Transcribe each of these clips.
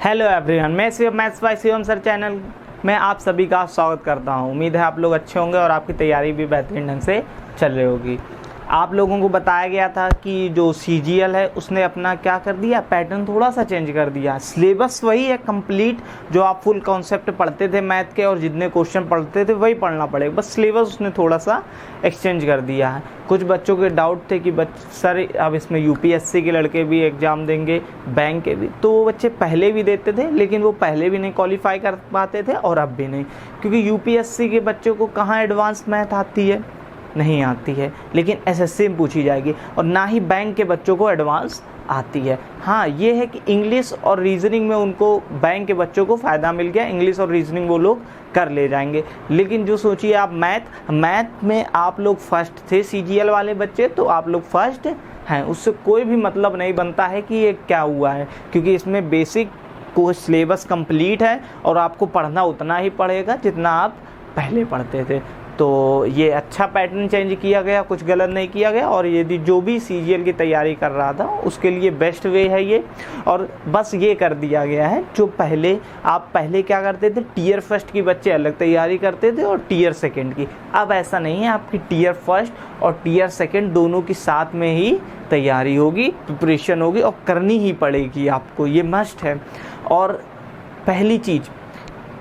Hello everyone, मैं Shivam maths by Shivam sir channel में आप सभी का स्वागत करता हूं। उम्मीद है आप लोग अच्छे होंगे और आपकी तैयारी भी बेहतरीन ढंग से चल रही होगी। आप लोगों को बताया गया था कि जो सीजीएल है उसने अपना क्या कर दिया, पैटर्न थोड़ा सा चेंज कर दिया। सिलेबस वही है कंप्लीट, जो आप फुल कॉन्सेप्ट पढ़ते थे मैथ के और जितने क्वेश्चन पढ़ते थे वही पढ़ना पड़ेगा, बस सिलेबस उसने थोड़ा सा एक्सचेंज कर दिया है। कुछ बच्चों के डाउट थे कि सर अब इसमें यूपीएससी के लड़के भी एग्ज़ाम देंगे, बैंक के भी, तो वो बच्चे पहले भी देते थे लेकिन वो पहले भी नहीं क्वालिफाई कर पाते थे और अब भी नहीं, क्योंकि यूपीएससी के बच्चों को कहाँ एडवांस मैथ आती है, नहीं आती है, लेकिन एसएससी में पूछी जाएगी। और ना ही बैंक के बच्चों को एडवांस आती है। हाँ, ये है कि इंग्लिश और रीजनिंग में उनको, बैंक के बच्चों को फ़ायदा मिल गया, इंग्लिश और रीजनिंग वो लोग कर ले जाएंगे। लेकिन जो सोचिए आप मैथ में आप लोग फर्स्ट थे, सीजीएल वाले बच्चे, तो आप लोग फर्स्ट हैं, उससे कोई भी मतलब नहीं बनता है कि ये क्या हुआ है, क्योंकि इसमें बेसिक को सिलेबस कंप्लीट है और आपको पढ़ना उतना ही पड़ेगा जितना आप पहले पढ़ते थे। तो ये अच्छा पैटर्न चेंज किया गया, कुछ गलत नहीं किया गया, और यदि जो भी सीजीएल की तैयारी कर रहा था उसके लिए बेस्ट वे है ये। और बस ये कर दिया गया है, जो पहले क्या करते थे, टीयर फर्स्ट की बच्चे अलग तैयारी करते थे और टीयर सेकंड की, अब ऐसा नहीं है। आपकी टीयर फर्स्ट और टीयर सेकंड दोनों की साथ में ही तैयारी होगी, प्रिपरेशन होगी और करनी ही पड़ेगी आपको, ये मस्ट है। और पहली चीज़,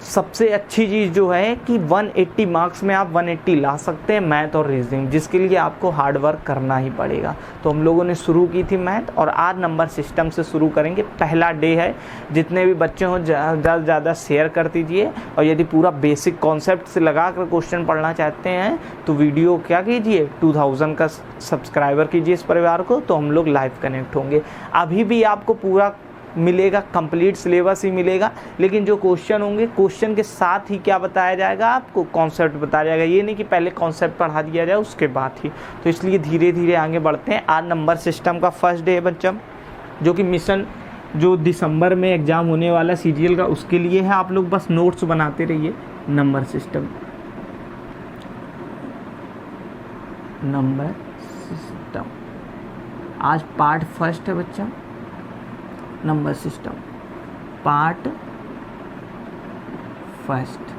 सबसे अच्छी चीज़ जो है कि 180 मार्क्स में आप 180 ला सकते हैं मैथ और रीजनिंग, जिसके लिए आपको हार्ड वर्क करना ही पड़ेगा। तो हम लोगों ने शुरू की थी मैथ, और आज नंबर सिस्टम से शुरू करेंगे। पहला डे है, जितने भी बच्चे हों ज़्यादा से ज़्यादा शेयर कर दीजिए, और यदि पूरा बेसिक कॉन्सेप्ट से लगा कर क्वेश्चन पढ़ना चाहते हैं तो वीडियो क्या कीजिए, 2000 का सब्सक्राइबर कीजिए इस परिवार को, तो हम लोग लाइव कनेक्ट होंगे। अभी भी आपको पूरा मिलेगा, कंप्लीट सिलेबस ही मिलेगा, लेकिन जो क्वेश्चन होंगे, क्वेश्चन के साथ ही क्या बताया जाएगा, आपको कॉन्सेप्ट बताया जाएगा। ये नहीं कि पहले कॉन्सेप्ट पढ़ा दिया जाए उसके बाद ही। तो इसलिए धीरे धीरे आगे बढ़ते हैं। आज नंबर सिस्टम का फर्स्ट डे है बच्चा, जो कि मिशन जो दिसंबर में एग्ज़ाम होने वाला सीजीएल का, उसके लिए है। आप लोग बस नोट्स बनाते रहिए। नंबर सिस्टम आज पार्ट फर्स्ट है बच्चा, नंबर सिस्टम पार्ट फर्स्ट।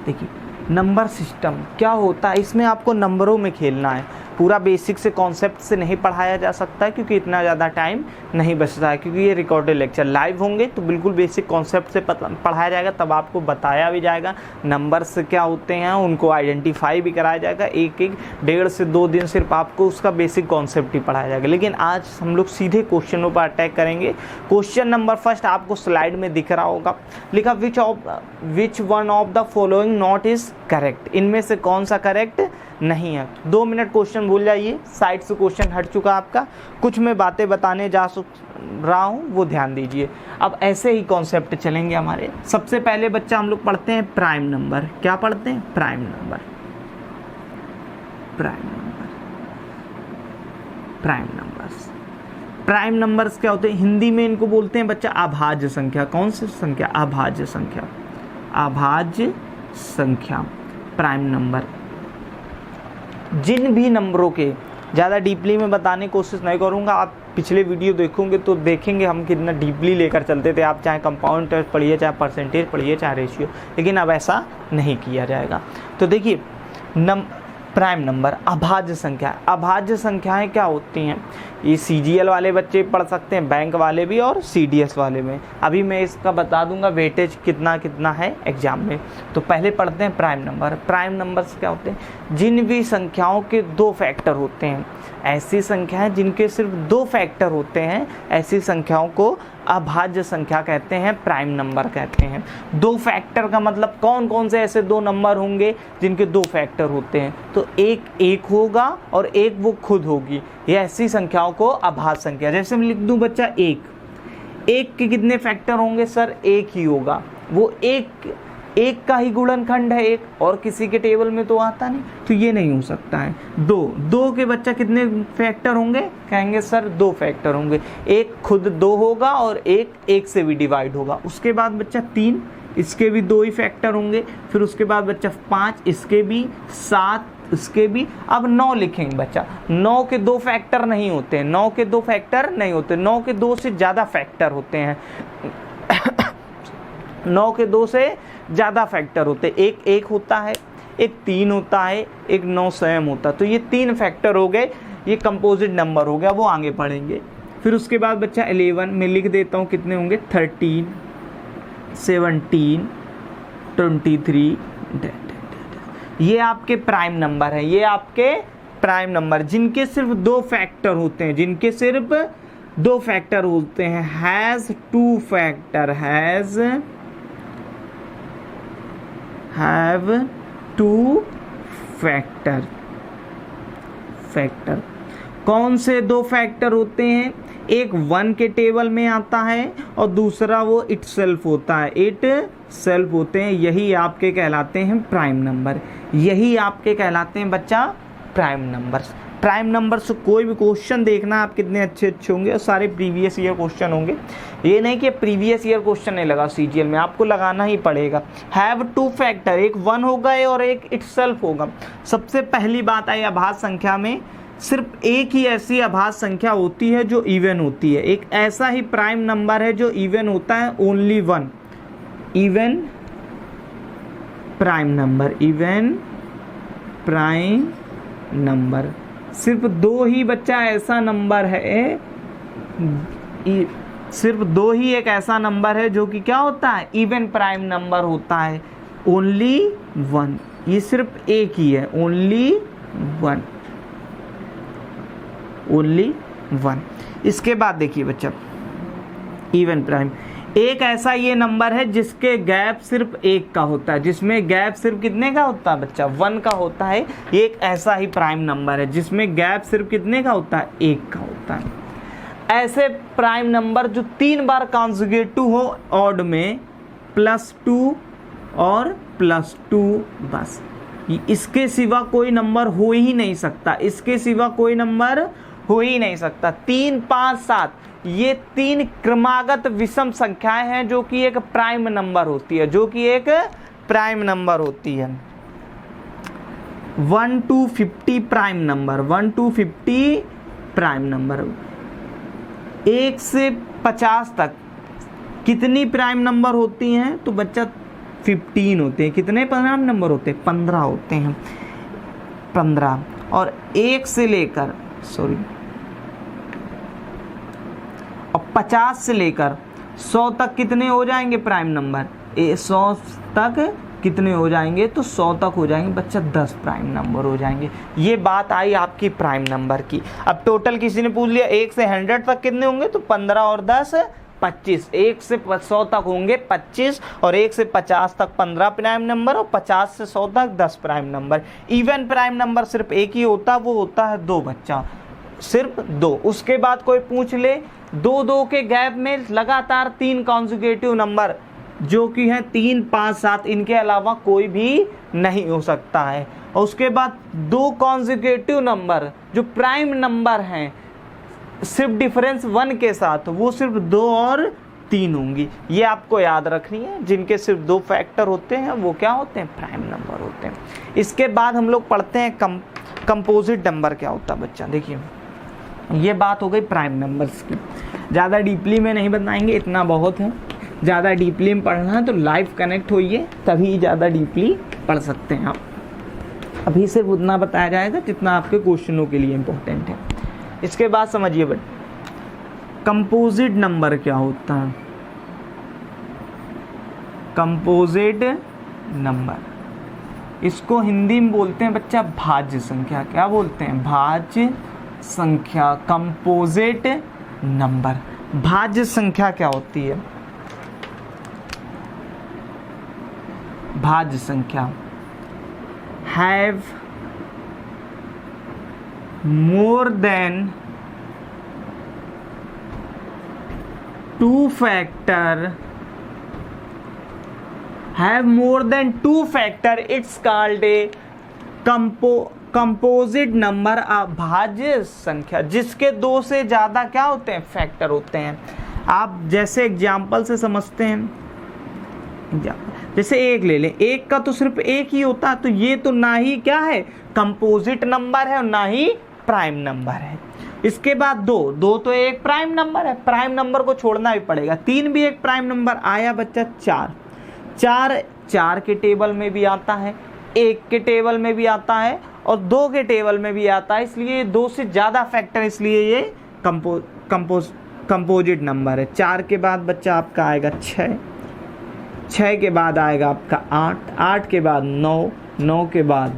देखिए नंबर सिस्टम क्या होता है, इसमें आपको नंबरों में खेलना है। पूरा बेसिक से कॉन्सेप्ट से नहीं पढ़ाया जा सकता है, क्योंकि इतना ज़्यादा टाइम नहीं बचता है, क्योंकि ये रिकॉर्डेड लेक्चर लाइव होंगे तो बिल्कुल बेसिक कॉन्सेप्ट से पढ़ाया जाएगा, तब आपको बताया भी जाएगा नंबर्स क्या होते हैं, उनको आइडेंटिफाई भी कराया जाएगा। एक 1.5 से 2 दिन सिर्फ आपको उसका बेसिक कॉन्सेप्ट ही पढ़ाया जाएगा। लेकिन आज हम लोग सीधे क्वेश्चनों पर अटैक करेंगे। क्वेश्चन नंबर फर्स्ट आपको स्लाइड में दिख रहा होगा, लिखा which one of the following not is correct. इनमें से कौन सा करेक्ट नहीं है। 2 मिनट क्वेश्चन भूल जाइए, साइड से क्वेश्चन हट चुका आपका। कुछ मैं बातें बताने जा रहा हूँ, वो ध्यान दीजिए। अब ऐसे ही कॉन्सेप्ट चलेंगे हमारे। सबसे पहले बच्चा हम लोग पढ़ते हैं प्राइम नंबर। क्या पढ़ते हैं? Prime number. प्राइम नंबर्स क्या होते हैं? हिंदी में इनको बोलते हैं बच्चा अभाज्य संख्या। कौन सी संख्या? अभाज्य संख्या प्राइम नंबर। जिन भी नंबरों के, ज़्यादा डीपली में बताने की कोशिश नहीं करूँगा, आप पिछले वीडियो देखोगे तो देखेंगे हम कितना डीपली लेकर चलते थे। आप चाहे कंपाउंड इंटरेस्ट पढ़िए, चाहे परसेंटेज पढ़िए, चाहे रेशियो, लेकिन अब ऐसा नहीं किया जाएगा। तो देखिए प्राइम नंबर अभाज्य संख्या। अभाज्य संख्याएं क्या होती हैं? ये सीजीएल वाले बच्चे पढ़ सकते हैं, बैंक वाले भी और सीडीएस वाले में। अभी मैं इसका बता दूंगा वेटेज कितना है एग्जाम में। तो पहले पढ़ते हैं प्राइम नंबर। प्राइम नंबर्स क्या होते हैं? जिन भी संख्याओं के 2 फैक्टर होते हैं, ऐसी संख्याएं जिनके सिर्फ 2 फैक्टर होते हैं, ऐसी संख्याओं को अभाज्य संख्या कहते हैं, प्राइम नंबर कहते हैं। 2 फैक्टर का मतलब कौन कौन से ऐसे 2 नंबर होंगे जिनके 2 फैक्टर होते हैं? तो एक होगा और एक वो खुद होगी। ये ऐसी संख्याओं को अभाज्य संख्या। जैसे मैं लिख दूं बच्चा एक के कितने फैक्टर होंगे? सर एक ही होगा। वो एक का ही गुणनखंड है एक, और किसी के टेबल में तो आता नहीं, तो ये नहीं हो सकता है। 2 के बच्चा कितने फैक्टर होंगे? कहेंगे सर 2 फैक्टर होंगे। एक खुद 2 होगा और एक से भी डिवाइड होगा। उसके बाद बच्चा 3, इसके भी 2 ही फैक्टर होंगे। फिर उसके बाद बच्चा 5, इसके भी 7 उसके भी। अब 9 लिखेंगे बच्चा, 9 के 2 फैक्टर नहीं होते हैं, 9 के 2 फैक्टर नहीं होते, 9 के 2 से ज़्यादा फैक्टर होते हैं 9 के 2 से ज़्यादा फैक्टर होते हैं, एक 1 होता है, एक 3 होता है, एक 9 स्वयं होता है। तो ये 3 फैक्टर हो गए, ये कंपोजिट नंबर हो गया, वो आगे पढ़ेंगे। फिर उसके बाद बच्चा 11 में लिख देता हूँ कितने होंगे, 13, 17, 23। ये आपके प्राइम नंबर है, ये आपके प्राइम नंबर जिनके सिर्फ 2 फैक्टर होते हैं, जिनके सिर्फ 2 फैक्टर होते हैं। Has 2 factor, have 2 factor. कौन से 2 फैक्टर होते हैं? एक 1 के टेबल में आता है और दूसरा वो इटसेल्फ होता है, इटसेल्फ होते हैं। यही आपके कहलाते हैं प्राइम नंबर, यही आपके कहलाते हैं बच्चा प्राइम नंबर्स। प्राइम नंबर से कोई भी क्वेश्चन देखना आप कितने अच्छे होंगे, और सारे प्रीवियस ईयर क्वेश्चन होंगे। ये नहीं कि प्रीवियस ईयर क्वेश्चन नहीं लगा सीजीएल में, आपको लगाना ही पड़ेगा। हैव 2 फैक्टर, एक 1 होगा और एक इटसेल्फ होगा। सबसे पहली बात आई अभाज्य संख्या में सिर्फ एक ही ऐसी अभाज्य संख्या होती है जो इवन होती है, एक ऐसा ही प्राइम नंबर है जो इवन होता है, only 1 even prime number, even prime number. सिर्फ 2 ही बच्चा ऐसा नंबर है, सिर्फ 2 ही एक ऐसा नंबर है जो कि क्या होता है, इवन प्राइम नंबर होता है, ओनली 1। ये सिर्फ एक ही है, ओनली 1, ओनली 1। इसके बाद देखिए बच्चा, इवन प्राइम एक ऐसा ये नंबर है जिसके गैप सिर्फ 1 का होता है, जिसमें गैप सिर्फ कितने का होता है बच्चा, 1 का होता है। ये एक ऐसा ही प्राइम नंबर है जिसमें गैप सिर्फ कितने का होता है, 1 का होता है। ऐसे प्राइम नंबर जो 3 बार कॉन्जुगेटिव हो ऑड में, +2 और +2 बस, इसके सिवा कोई नंबर हो ही नहीं सकता, इसके सिवा कोई नंबर हो ही नहीं सकता। 3, 5, 7 ये 3 क्रमागत विषम संख्याएं हैं जो कि एक प्राइम नंबर होती है, जो कि एक प्राइम नंबर होती है। 1 to 50 prime number, 1 to 50 prime number. 1 से 50 तक कितनी प्राइम नंबर होती हैं? तो बच्चा 15 होते हैं। कितने प्राइम नंबर होते हैं? 15 होते हैं, 15। और 1 से लेकर और 50 से लेकर 100 तक कितने हो जाएंगे प्राइम नंबर? 100 तक कितने हो जाएंगे? तो 100 तक हो जाएंगे बच्चा, 10 प्राइम नंबर हो जाएंगे। ये बात आई आपकी प्राइम नंबर की। अब टोटल किसी ने पूछ लिया 1 से 100 तक कितने होंगे? तो 15 और 10 25। 1 से 100 तक होंगे 25, और 1 से 50 तक 15 प्राइम नंबर, और 50 से 100 तक 10 prime number. Even prime number सिर्फ एक ही होता, वो होता है 2 बच्चा, सिर्फ 2। उसके बाद कोई पूछ ले 2 के गैप में लगातार 3 कॉन्जुगेटिव नंबर जो कि हैं 3, 5, 7, इनके अलावा कोई भी नहीं हो सकता है। और उसके बाद 2 कॉन्जुगेटिव नंबर जो प्राइम नंबर हैं सिर्फ डिफरेंस 1 के साथ, वो सिर्फ 2 और 3 होंगी। ये आपको याद रखनी है। जिनके सिर्फ 2 फैक्टर होते हैं वो क्या होते हैं? प्राइम नंबर होते हैं। इसके बाद हम लोग पढ़ते हैं कंपोजिट नंबर क्या होता है बच्चा। देखिए ये बात हो गई प्राइम नंबर्स की, ज़्यादा डीपली में नहीं बताएंगे, इतना बहुत है। ज़्यादा डीपली में पढ़ना है तो लाइव कनेक्ट होइए, तभी ज़्यादा डीपली पढ़ सकते हैं आप। अभी सिर्फ उतना बताया जाएगा जितना आपके क्वेश्चनों के लिए इम्पोर्टेंट है। इसके बाद समझिए बट कंपोजिट नंबर क्या होता है? कंपोजिट नंबर, इसको हिंदी में बोलते हैं बच्चा भाज्य संख्या। क्या बोलते हैं? भाज्य संख्या, कंपोजिट नंबर। भाज्य संख्या क्या होती है? भाज्य संख्या have more than 2 factor, have more than 2 factor, it's called a composite number। अभाज्य संख्या जिसके 2 से ज़्यादा क्या होते हैं? फैक्टर होते हैं। आप जैसे एग्जाम्पल से समझते हैं, जैसे एक ले लें, एक का तो सिर्फ एक ही होता है, तो ये तो ना ही क्या है कंपोजिट नंबर है और ना ही प्राइम नंबर है। इसके बाद दो तो एक प्राइम नंबर है, प्राइम नंबर को छोड़ना भी पड़ेगा। 3 भी एक प्राइम नंबर आया बच्चा। 4 के टेबल में भी आता है, 1 के टेबल में भी आता है और 2 के टेबल में भी आता है, इसलिए 2 से ज़्यादा फैक्टर, इसलिए ये कंपोजिट नंबर है। 4 के बाद बच्चा आपका आएगा 6 के बाद आएगा आपका 8 के बाद 9 के बाद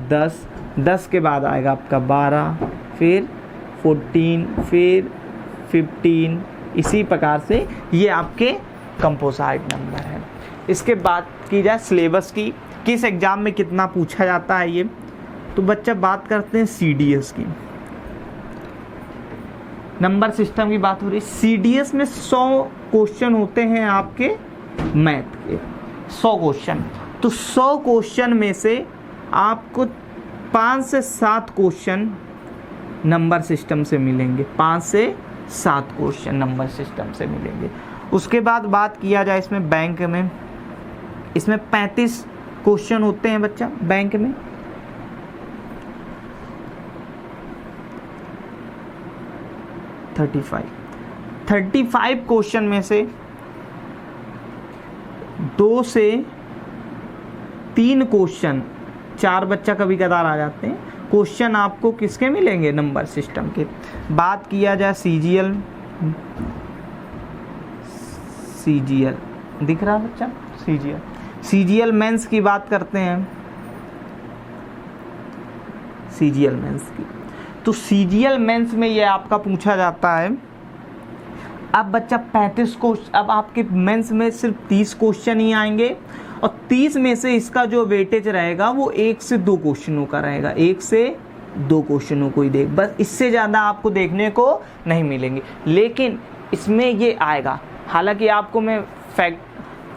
10 के बाद आएगा आपका 12, फिर 14, फिर 15, इसी प्रकार से ये आपके कंपोजिट नंबर है। इसके बाद की जाए सिलेबस की, किस एग्जाम में कितना पूछा जाता है ये, तो बच्चा बात करते हैं सीडीएस की। नंबर सिस्टम की बात हो रही है। सीडीएस में 100 क्वेश्चन होते हैं आपके मैथ के, 100 क्वेश्चन। तो 100 क्वेश्चन में से आपको 5 से 7 क्वेश्चन नंबर सिस्टम से मिलेंगे, 5 से 7 क्वेश्चन नंबर सिस्टम से मिलेंगे। उसके बाद बात किया जाए इसमें बैंक में, इसमें 35 क्वेश्चन होते हैं बच्चा बैंक में। थर्टी फाइव क्वेश्चन में से 2 से 3 क्वेश्चन, 4 बच्चा कभी कदार आ जाते हैं क्वेश्चन, आपको किसके मिलेंगे नंबर सिस्टम के। बात किया जाए सीजीएल दिख रहा बच्चा, सीजीएल मेंस की बात करते हैं, सीजीएल मेंस की। तो सीजीएल मेंस में ये आपका पूछा जाता है। अब बच्चा 35 क्वेश्चन, अब आपके मेंस में सिर्फ 30 क्वेश्चन ही आएंगे और 30 में से इसका जो वेटेज रहेगा वो 1 से 2 क्वेश्चनों का रहेगा, 1 से 2 क्वेश्चनों को ही देख, बस इससे ज़्यादा आपको देखने को नहीं मिलेंगे। लेकिन इसमें ये आएगा, हालांकि आपको मैं फैक्ट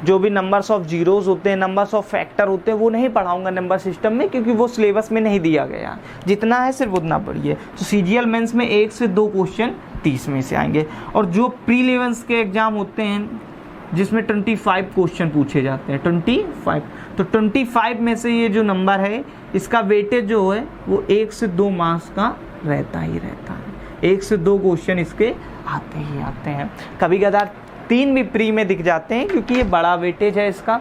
जो भी नंबर्स ऑफ जीरोस होते हैं, नंबर्स ऑफ फैक्टर होते हैं, वो नहीं पढ़ाऊंगा नंबर सिस्टम में, क्योंकि वो सिलेबस में नहीं दिया गया। जितना है सिर्फ उतना पढ़िए। तो सीजीएल मेंस में 1 से 2 क्वेश्चन 30 में से आएंगे। और जो प्रीलिम्स के एग्जाम होते हैं जिसमें 25 क्वेश्चन पूछे जाते हैं, 25, तो 25 में से ये जो नंबर है इसका वेटेज जो है वो 1 से 2 मार्क्स का रहता ही रहता है। 1 से 2 क्वेश्चन इसके आते ही आते हैं। कभी कदार 3 भी प्री में दिख जाते हैं, क्योंकि ये बड़ा वेटेज है इसका।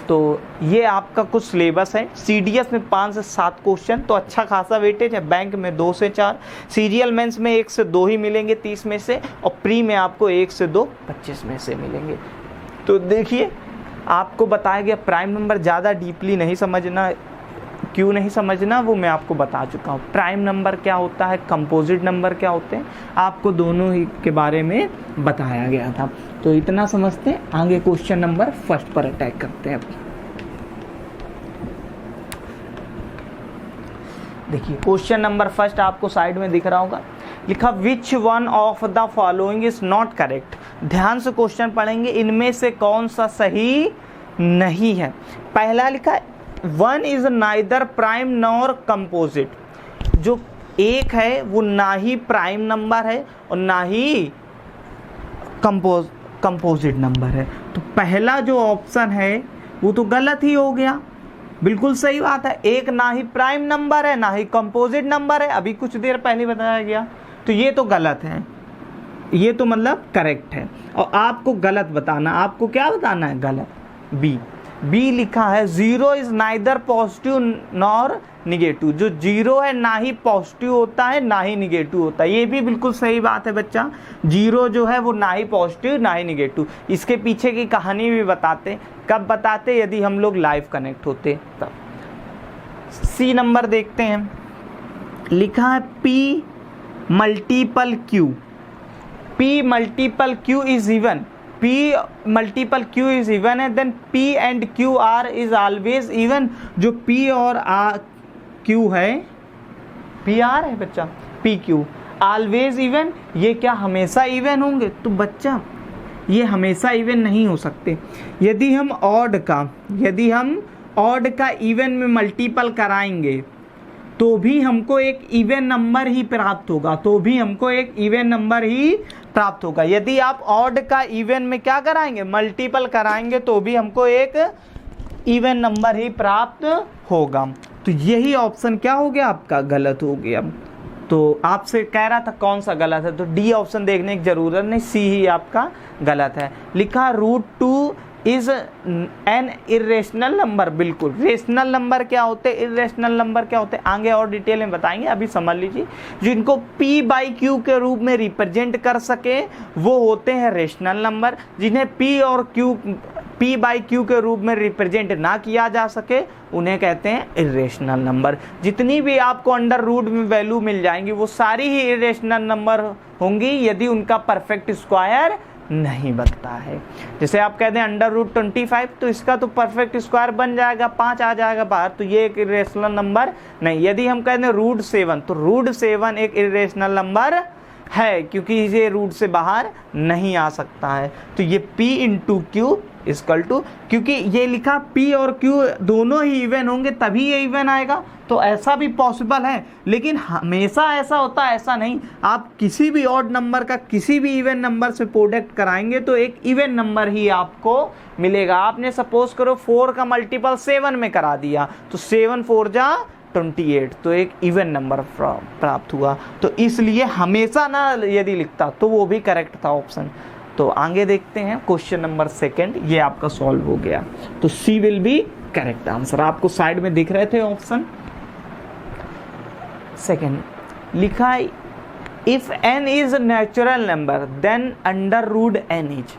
तो ये आपका कुछ सिलेबस है। सीडीएस में 5 से 7 क्वेश्चन, तो अच्छा खासा वेटेज है। बैंक में 2 से 4, सीजीएल मेंस में 1 से 2 ही मिलेंगे 30 में से, और प्री में आपको 1 से 2 25 में से मिलेंगे। तो देखिए, आपको बताया गया प्राइम नंबर ज़्यादा डीपली नहीं समझना, क्यों नहीं समझना वो मैं आपको बता चुका हूँ। प्राइम नंबर क्या होता है, कंपोजिट नंबर क्या होते हैं, आपको दोनों ही के बारे में बताया गया था। तो इतना समझते हैं, आगे क्वेश्चन नंबर फर्स्ट पर अटैक करते हैं। देखिए क्वेश्चन नंबर फर्स्ट आपको साइड में दिख रहा होगा, लिखा which one of the following is not correct. ध्यान से क्वेश्चन पढ़ेंगे, इनमें से कौन सा सही नहीं है। पहला लिखा 1 is neither prime nor composite. जो 1 है वो ना ही प्राइम नंबर है और ना ही कंपोजिट नंबर है। तो पहला जो ऑप्शन है वो तो गलत ही हो गया। बिल्कुल सही बात है, 1 ना ही प्राइम नंबर है ना ही कंपोजिट नंबर है, अभी कुछ देर पहले बताया गया। तो ये तो गलत है, ये तो मतलब करेक्ट है। और आपको गलत बताना, आपको क्या बताना है, गलत। बी लिखा है 0 is neither positive nor negative. जो 0 है ना ही पॉजिटिव होता है ना ही निगेटिव होता है। ये भी बिल्कुल सही बात है बच्चा, 0 जो है वो ना ही पॉजिटिव ना ही निगेटिव। इसके पीछे की कहानी भी बताते, कब बताते, यदि हम लोग लाइव कनेक्ट होते तब। सी नंबर देखते हैं, लिखा है P multiple Q। P multiple Q is even, P multiple Q is even है, then P and Q R is always even. जो P और Q है, P R है बच्चा, P Q ऑलवेज इवन, ये क्या हमेशा इवन होंगे? तो बच्चा ये हमेशा इवन नहीं हो सकते। यदि हम ऑड का इवन में मल्टीपल कराएंगे तो भी हमको एक इवन नंबर ही प्राप्त होगा, प्राप्त होगा। यदि आप ऑड का इवन में क्या कराएंगे, मल्टीपल कराएंगे, तो भी हमको एक इवन नंबर ही प्राप्त होगा। तो यही ऑप्शन क्या हो गया आपका, गलत हो गया। तो आपसे कह रहा था कौन सा गलत है, तो डी ऑप्शन देखने की जरूरत नहीं, सी ही आपका गलत है। लिखा √2 इज एन इरेशनल नंबर। बिल्कुल, रेशनल नंबर क्या होते हैं, इरेशनल नंबर क्या होते हैं, आगे और डिटेल में बताएंगे, अभी समझ लीजिए। जिनको p/q के रूप में रिप्रेजेंट कर सके वो होते हैं रेशनल नंबर। जिन्हें p/q के रूप में रिप्रेजेंट ना किया जा सके उन्हें कहते हैं इरेशनल नंबर। जितनी भी आपको अंडर रूट में वैल्यू मिल जाएंगी वो सारी ही इरेशनल नंबर होंगी यदि उनका परफेक्ट स्क्वायर नहीं बनता है। जैसे आप कहते हैं √25, तो इसका तो परफेक्ट स्क्वायर बन जाएगा, 5 आ जाएगा बाहर, तो ये एक इरेशनल नंबर नहीं। यदि हम कहते हैं √7, तो √7 एक इरेशनल नंबर है क्योंकि ये रूट से बाहर नहीं आ सकता है। तो ये p/q इक्वल टू, क्योंकि ये लिखा p और q दोनों ही इवन होंगे तभी ये इवन आएगा, तो ऐसा भी पॉसिबल है, लेकिन हमेशा ऐसा होता है ऐसा नहीं। आप किसी भी ऑड नंबर का किसी भी इवन नंबर से प्रोडक्ट कराएंगे तो एक इवन नंबर ही आपको मिलेगा। आपने सपोज करो 4 का मल्टीपल 7 में करा दिया, तो 7 4 जा 28, तो एक इवन नंबर प्राप्त हुआ। तो इसलिए हमेशा ना यदि लिखता तो वो भी करेक्ट था ऑप्शन। तो आगे देखते हैं क्वेश्चन नंबर 2, ये आपका सॉल्व हो गया। तो C will be correct answer. आपको साइड में दिख रहे थे ऑप्शन। 2 लिखा है if n is natural number then √n is.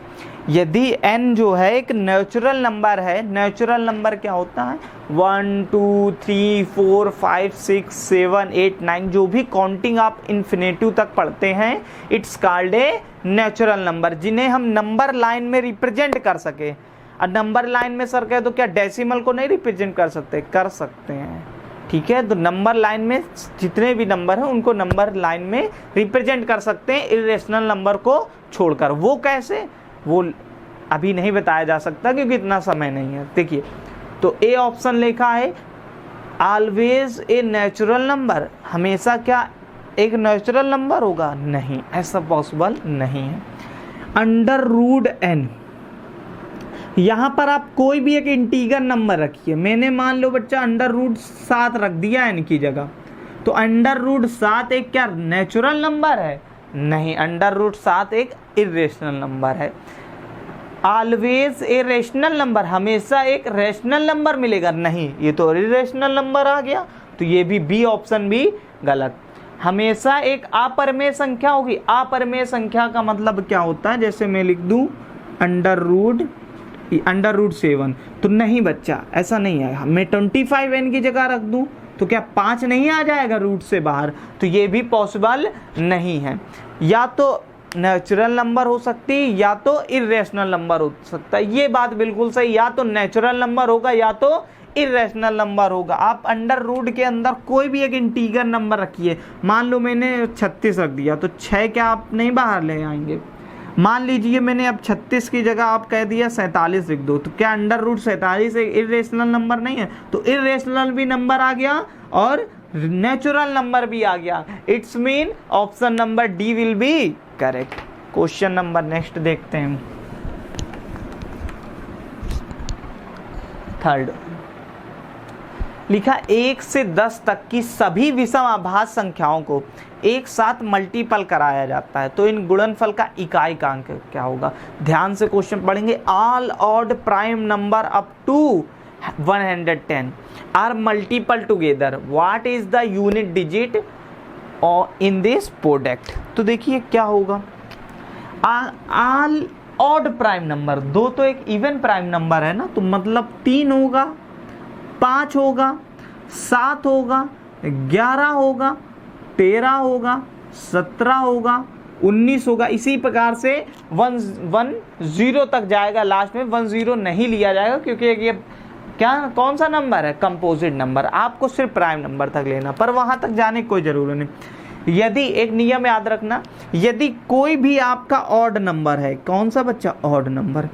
यदि n जो है एक नेचुरल नंबर है, नेचुरल नंबर क्या होता है, 1 2 3 4 5 6 7 8 9, जो भी काउंटिंग आप इन्फिनेटिव तक पढ़ते हैं, it's called a natural number, जिन्हें हम नंबर लाइन में रिप्रेजेंट कर सके। और नंबर लाइन में सर कहे तो क्या डेसिमल को नहीं रिप्रेजेंट कर सकते, कर सकते हैं, ठीक है। तो नंबर लाइन में जितने भी नंबर हैं उनको नंबर लाइन में रिप्रेजेंट कर सकते हैं इरेशनल नंबर को छोड़कर। वो कैसे, वो अभी नहीं बताया जा सकता क्योंकि इतना समय नहीं है। देखिए, तो ए ऑप्शन लिखा है ऑलवेज ए नेचुरल नंबर, हमेशा क्या एक नेचुरल नंबर होगा, नहीं, ऐसा पॉसिबल नहीं है। √n, यहाँ पर आप कोई भी एक इंटीगर नंबर रखिए। मैंने मान लो बच्चा √7 रख दिया n की जगह, तो √7 एक क्या नेचुरल नंबर है, नहीं, √7 एक इरेशनल नंबर है। ऑलवेज ए रेशनल नंबर, हमेशा एक रेशनल नंबर मिलेगा, नहीं, ये तो इरेशनल नंबर आ गया, तो ये भी बी ऑप्शन भी गलत। हमेशा एक अपरिमेय संख्या होगी। अपरिमेय संख्या का मतलब क्या होता है, जैसे मैं लिख दूं √7, तो नहीं बच्चा, ऐसा नहीं है। मैं 25n की जगह रख दूं तो क्या 5 नहीं आ जाएगा रूट से बाहर, तो ये भी पॉसिबल नहीं है। या तो नेचुरल नंबर हो सकती है या तो इरेशनल नंबर हो सकता है, ये बात बिल्कुल सही, या तो नेचुरल नंबर होगा या तो इरेशनल नंबर होगा। आप अंडर रूट के अंदर कोई भी एक इंटीगर नंबर रखिए, मान लो मैंने 36 रख दिया, तो 6 क्या आप नहीं बाहर ले आएंगे। मान लीजिए मैंने अब 36 की जगह आप कह दिया 47 लिख दो, तो क्या √47 एक इरेशनल नंबर नहीं है, तो इरेशनल भी नंबर आ गया और नेचुरल नंबर भी आ गया। It's mean option number D will be correct. Question number next देखते हैं, 3 लिखा 1 से 10 तक की सभी विषम अभाज्य संख्याओं को एक साथ मल्टीपल कराया जाता है, तो इन गुणनफल का इकाइकांक क्या होगा। ध्यान से क्वेश्चन पढ़ेंगे। All odd prime number up to 110 are multiple together, what is the unit digit in this product. तो देखिए क्या होगा, ऑल ऑड प्राइम नंबर, 2 तो एक इवन प्राइम नंबर है ना, तो मतलब 3 होगा, 5 होगा, 7 होगा, 11 होगा, 13 होगा, 17 होगा, 19 होगा। इसी प्रकार से 110 तक जाएगा, लास्ट में 10 नहीं लिया जाएगा क्योंकि ये क्या कौन सा नंबर है, कंपोजिट नंबर। आपको सिर्फ प्राइम नंबर तक लेना, पर वहां तक जाने की कोई जरूरत नहीं। यदि एक नियम याद रखना, यदि कोई भी आपका ऑड नंबर है, कौन सा बच्चा, ऑड नंबर,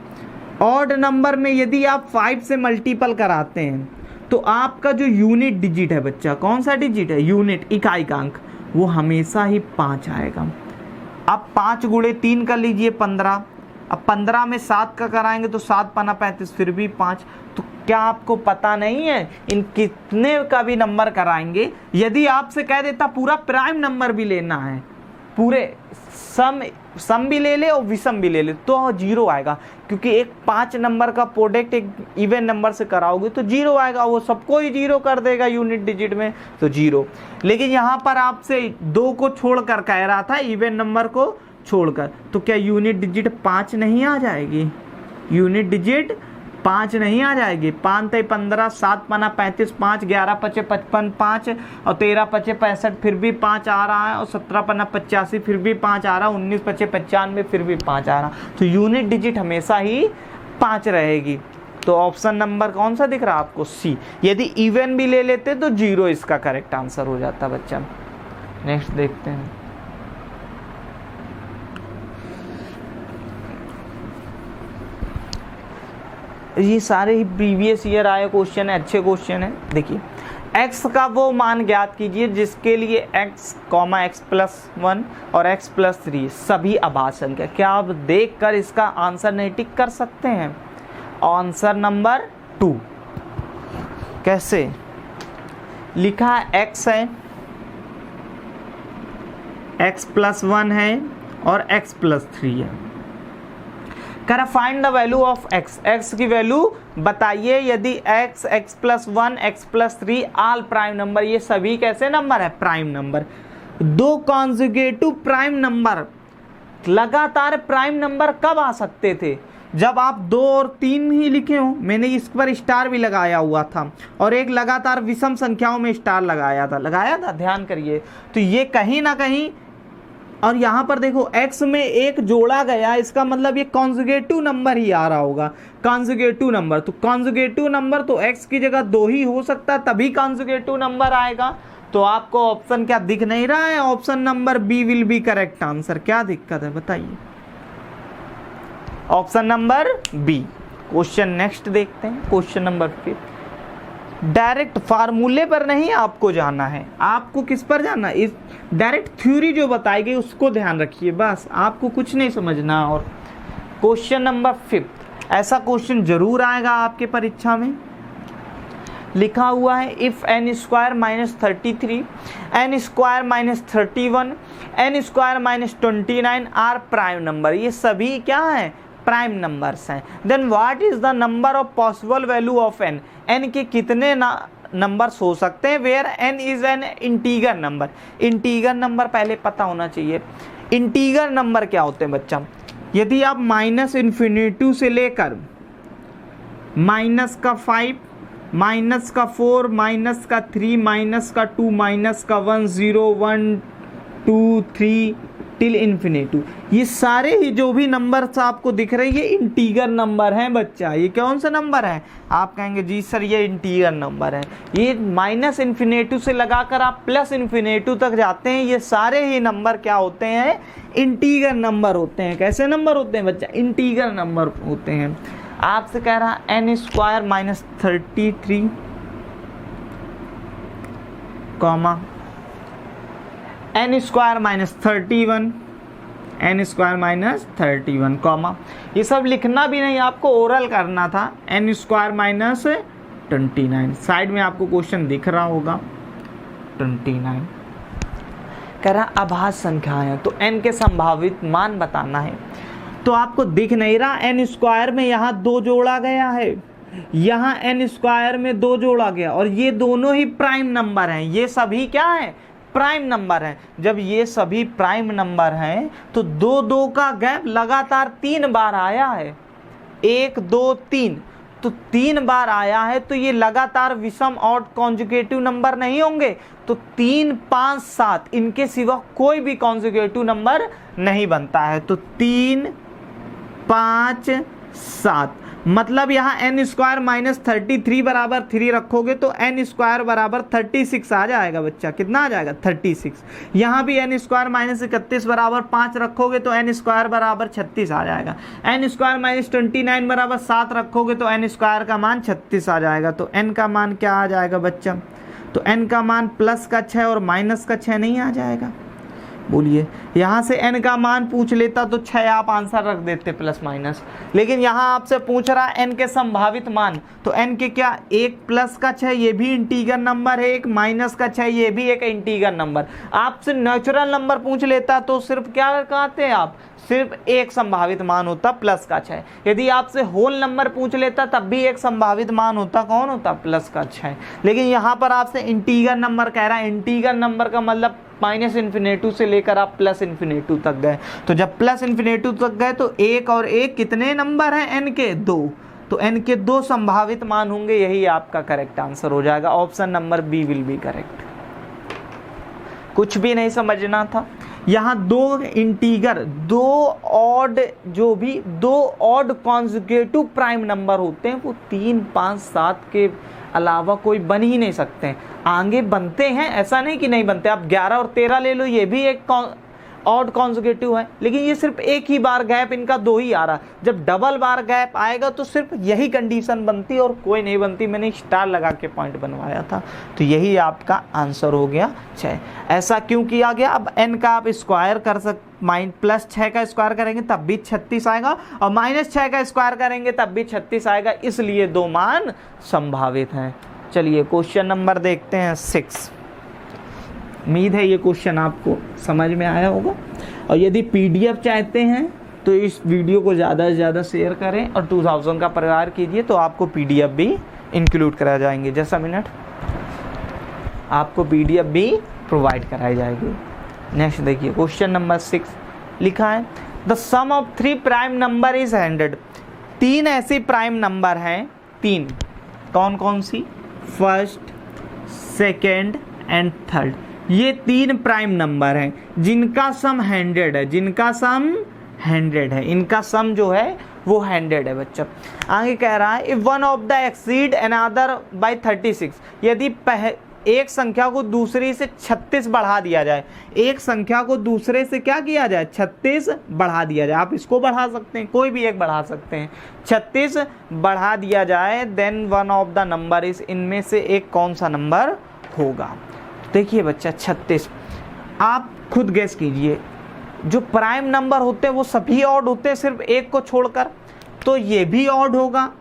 ऑड नंबर में यदि आप 5 से मल्टीपल कराते हैं तो आपका जो यूनिट डिजिट है बच्चा, कौन सा डिजिट है, यूनिट इकाइकांक, वो हमेशा ही 5 आएगा। अब 5 गुणे 3 कर लीजिए 15। अब 15 में 7 का कराएंगे तो 7 पना 35, फिर भी 5। तो क्या आपको पता नहीं है इन कितने का भी नंबर कराएंगे, यदि आपसे कह देता पूरा प्राइम नंबर भी लेना है, पूरे सम भी ले ले और विषम भी ले ले, तो 0 आएगा, क्योंकि एक 5 नंबर का प्रोडक्ट एक इवन नंबर से कराओगे तो 0 आएगा, वो सबको ही 0 कर देगा यूनिट डिजिट में, तो 0। लेकिन यहाँ पर आपसे 2 को छोड़कर कह रहा था, इवन नंबर को छोड़कर, तो क्या यूनिट डिजिट 5 नहीं आ जाएगी? यूनिट डिजिट 5 नहीं आ जाएगी? 5 × 15, 7 पना 35, 5 11 पचे 55, 5 और 13 पचे 65, फिर भी 5 आ रहा है, और 17 पना 85, फिर भी 5 आ रहा, 19 पचे 95, फिर भी 5 आ रहा। तो यूनिट डिजिट हमेशा ही 5 रहेगी। तो ऑप्शन नंबर कौन सा दिख रहा है आपको? सी। यदि इवन भी ले लेते तो 0 इसका करेक्ट आंसर हो जाता बच्चा। नेक्स्ट देखते हैं। ये सारे ही प्रीवियस ईयर आए क्वेश्चन है, अच्छे क्वेश्चन है। देखिए, x का वो मान ज्ञात कीजिए जिसके लिए x, x+1 और x+3 सभी अभाज्य संख्या। क्या आप देखकर इसका आंसर नहीं टिक कर सकते हैं? आंसर नंबर 2 कैसे लिखा है? x है, x+1 है और x+3 है। कह रहा find the value of x, x की वैल्यू बताइए यदि x, x+1, x+3 all prime number, ये सभी कैसे नंबर है? Prime number. 2 conjugative prime number, लगातार प्राइम नंबर कब आ सकते थे? जब आप 2 और 3 ही लिखे हो, मैंने इस पर स्टार भी लगाया हुआ था, और एक लगातार विषम संख्याओं में स्टार लगाया था, ध्यान करिए। तो ये कहीं ना कहीं, और यहाँ पर देखो x में 1 जोड़ा गया, इसका मतलब ये कॉन्जुगेटिव नंबर ही आ रहा होगा, कॉन्जुगेटिव नंबर। तो कॉन्जुगेटिव नंबर तो x की जगह 2 ही हो सकता है, तभी कॉन्जुगेटिव नंबर आएगा। तो आपको ऑप्शन क्या दिख नहीं रहा है? Option number B will be correct answer. क्या दिक्कत है बताइए? Option number B. Question next देखते हैं, क्वेश्चन नंबर 5। डायरेक्ट फार्मूले पर नहीं आपको जाना है, आपको किस पर जाना है? इस डायरेक्ट थ्योरी जो बताई गई उसको ध्यान रखिए, बस आपको कुछ नहीं समझना। और क्वेश्चन नंबर 5, ऐसा क्वेश्चन जरूर आएगा आपके परीक्षा में। लिखा हुआ है if n² - 33, n² - 31, n² - 29 are prime number, ये सभी क्या है? प्राइम नंबर्स हैं। Then what is the number of possible value of n, n के कितने नंबर्स हो सकते हैं? Where n is an integer number. Integer number पहले पता होना चाहिए। इंटीगर नंबर क्या होते हैं बच्चा? यदि आप -∞ से लेकर -5, -4, -3, -2, -1, 0, 1, 2, 3 टिल इन्फिनिटी, ये सारे ही जो भी नंबर्स आपको दिख रहे हैं ये इंटीगर नंबर हैं बच्चा। ये कौन सा नंबर है? आप कहेंगे जी सर ये इंटीगर नंबर है। ये -∞ से लगाकर आप +∞ तक जाते हैं, ये सारे ही नंबर क्या होते हैं? इंटीगर नंबर होते हैं। कैसे नंबर होते हैं बच्चा? इंटीगर नंबर होते हैं। आपसे कह रहा n² - 33, comma n² - 31, n² - 31, comma. ये सब लिखना भी नहीं, आपको ओरल करना था। n² - 29, साइड में आपको क्वेश्चन दिख रहा होगा 29। कह रहा अभाज्य संख्याएं हैं, तो n के संभावित मान बताना है। तो आपको दिख नहीं रहा, n² में यहाँ 2 जोड़ा गया है, यहाँ n² में 2 जोड़ा गया, और ये दोनों ही प्राइम नंबर हैं। ये सभी क्या है? प्राइम नंबर है। जब ये सभी प्राइम नंबर हैं तो 2 का गैप लगातार 3 बार आया है, 1 2 3, तो 3 बार आया है, तो ये लगातार विषम और कॉन्जुगेटिव नंबर नहीं होंगे। तो 3 5 7 इनके सिवा कोई भी कॉन्जुगेटिव नंबर नहीं बनता है। तो 3 5 7 मतलब यहाँ n² - 33 बराबर 3 रखोगे तो n² बराबर 36 आ जाएगा बच्चा। कितना आ जाएगा? 36। यहाँ भी n² - 31 बराबर 5 रखोगे तो n² बराबर 36 आ जाएगा। n² - 29 बराबर 7 रखोगे तो n² का मान 36 आ जाएगा। तो n का मान क्या आ जाएगा बच्चा? तो n का मान प्लस का 6 और माइनस का 6 नहीं आ जाएगा? बोलिए। यहाँ से n का मान पूछ लेता तो 6 आप आंसर रख देते प्लस माइनस, लेकिन यहाँ आपसे पूछ रहा है n के संभावित मान, तो n के क्या, एक प्लस का 6 ये भी इंटीजर नंबर है, एक माइनस का 6 ये भी एक इंटीजर नंबर। आपसे नेचुरल नंबर पूछ लेता तो सिर्फ क्या कहते आप, सिर्फ एक संभावित मान होता प्लस का 6। यदि आपसे होल नंबर पूछ लेता तब भी एक संभावित मान होता, कौन होता, प्लस का 6। लेकिन यहाँ पर आपसे इंटीजर नंबर कह रहा है, इंटीजर नंबर का मतलब माइनस इन्फिनेटू से लेकर आप प्लस इन्फिनेटू तक गए। तो जब प्लस इन्फिनेटू तक गए तो एक और एक कितने नंबर हैं n के, 2। तो n के 2 संभावित मान होंगे, यही आपका करेक्ट आंसर हो जाएगा। Option number B will be correct. कुछ भी नहीं समझना था। यहाँ 2 इंटीगर, 2 ऑड, जो भी 2 ऑड कॉन्जुगेटिव प्राइम नंबर होते हैं वो 3, 5, 7 के अलावा कोई बन ही नहीं सकते हैं। आगे बनते हैं, ऐसा नहीं कि नहीं बनते। आप 11 और 13 ले लो, ये भी एक ऑड कॉन्जुगेटिव है, लेकिन ये सिर्फ एक ही बार गैप इनका 2 ही आ रहा। जब डबल बार गैप आएगा तो सिर्फ यही कंडीशन बनती और कोई नहीं बनती। मैंने स्टार लगा के पॉइंट बनवाया था, तो यही आपका आंसर हो गया 6। ऐसा क्यों किया गया, अब n का आप स्क्वायर कर प्लस 6 का स्क्वायर करेंगे तब भी 36 आएगा, और माइनस 6 का स्क्वायर करेंगे तब भी 36 आएगा, इसलिए 2 मान संभावित हैं। चलिए क्वेश्चन नंबर देखते हैं 6। उम्मीद है ये क्वेश्चन आपको समझ में आया होगा, और यदि पीडीएफ चाहते हैं तो इस वीडियो को ज़्यादा से ज़्यादा शेयर करें और 2000 का प्रचार कीजिए, तो आपको पीडीएफ भी इंक्लूड कराए जाएंगे। जैसा मिनट, आपको पीडीएफ भी प्रोवाइड कराई जाएगी। नेक्स्ट देखिए क्वेश्चन नंबर 6 लिखा है, the sum of 3 prime number is 100। 3 ऐसी प्राइम नंबर हैं, 3 कौन कौन सी, फर्स्ट, सेकेंड एंड थर्ड। ये 3 प्राइम नंबर हैं जिनका सम 100 है, जिनका सम 100 है, इनका सम जो है वो 100 है बच्चा। आगे कह रहा है if one of the exceed another by 36, यदि एक संख्या को दूसरी से 36 बढ़ा दिया जाए, एक संख्या को दूसरे से क्या किया जाए, 36 बढ़ा दिया जाए। आप इसको बढ़ा सकते हैं, कोई भी एक बढ़ा सकते हैं, 36 बढ़ा दिया जाए, then one of the number is, इनमें से एक कौन सा नंबर होगा। देखिए बच्चा 36, आप खुद गेस कीजिए। जो प्राइम नंबर होते हैं वो सभी ऑड होते हैं सिर्फ एक को छोड़कर, तो ये भी ऑड होगा,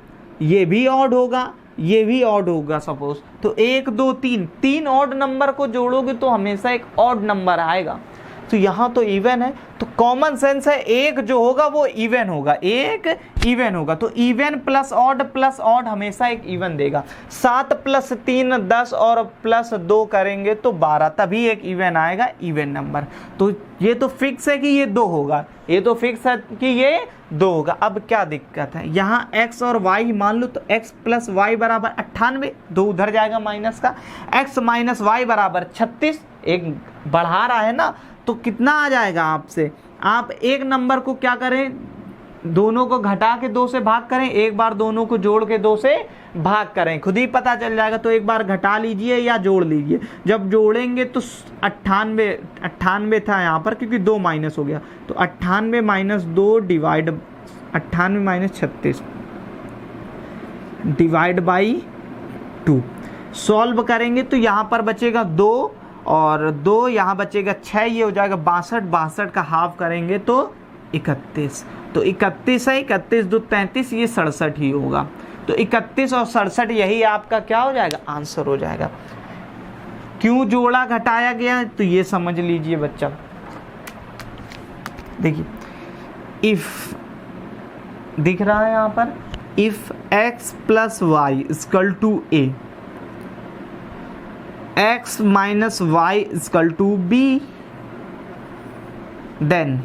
ये भी ऑड होगा, ये भी ऑड होगा सपोज। तो 1 2 3 ऑड नंबर को जोड़ोगे तो हमेशा एक ऑड नंबर आएगा। तो यहाँ तो इवन है, तो कॉमन सेंस है एक जो होगा वो इवन होगा, एक इवन होगा। तो इवन प्लस ऑड हमेशा एक इवन देगा। 7 + 3 10 और प्लस 2 करेंगे तो 12, तभी एक इवन आएगा, इवन नंबर। तो ये तो फिक्स है कि ये 2 होगा, ये तो फिक्स है कि ये 2 होगा। अब क्या दिक्कत है, यहाँ x और y मान लो, तो x + y बराबर 98, 2 उधर जाएगा माइनस का, x - y बराबर 36, एक बढ़ा रहा है ना, तो कितना आ जाएगा आपसे। आप एक नंबर को क्या करें, दोनों को घटा के 2 से भाग करें, एक बार दोनों को जोड़ के 2 से भाग करें, खुद ही पता चल जाएगा। तो एक बार घटा लीजिए या जोड़ लीजिए। जब जोड़ेंगे तो 98 था यहाँ पर, क्योंकि 2 माइनस हो गया, तो 98 - 2 डिवाइड 98 - 36 डिवाइड बाई 2। सॉल्व करेंगे तो यहाँ पर बचेगा 2 और 2 यहाँ बचेगा 6, ये हो जाएगा 62। 62 का हाफ करेंगे तो 31। तो 31 है, 31 2 33, ये 67 ही होगा। तो 31 और 67 यही आपका क्या हो जाएगा, आंसर हो जाएगा। क्यों जोड़ा घटाया गया तो ये समझ लीजिए बच्चा। देखिए इफ दिख रहा है यहाँ पर, if x + y = a, x - y = b, then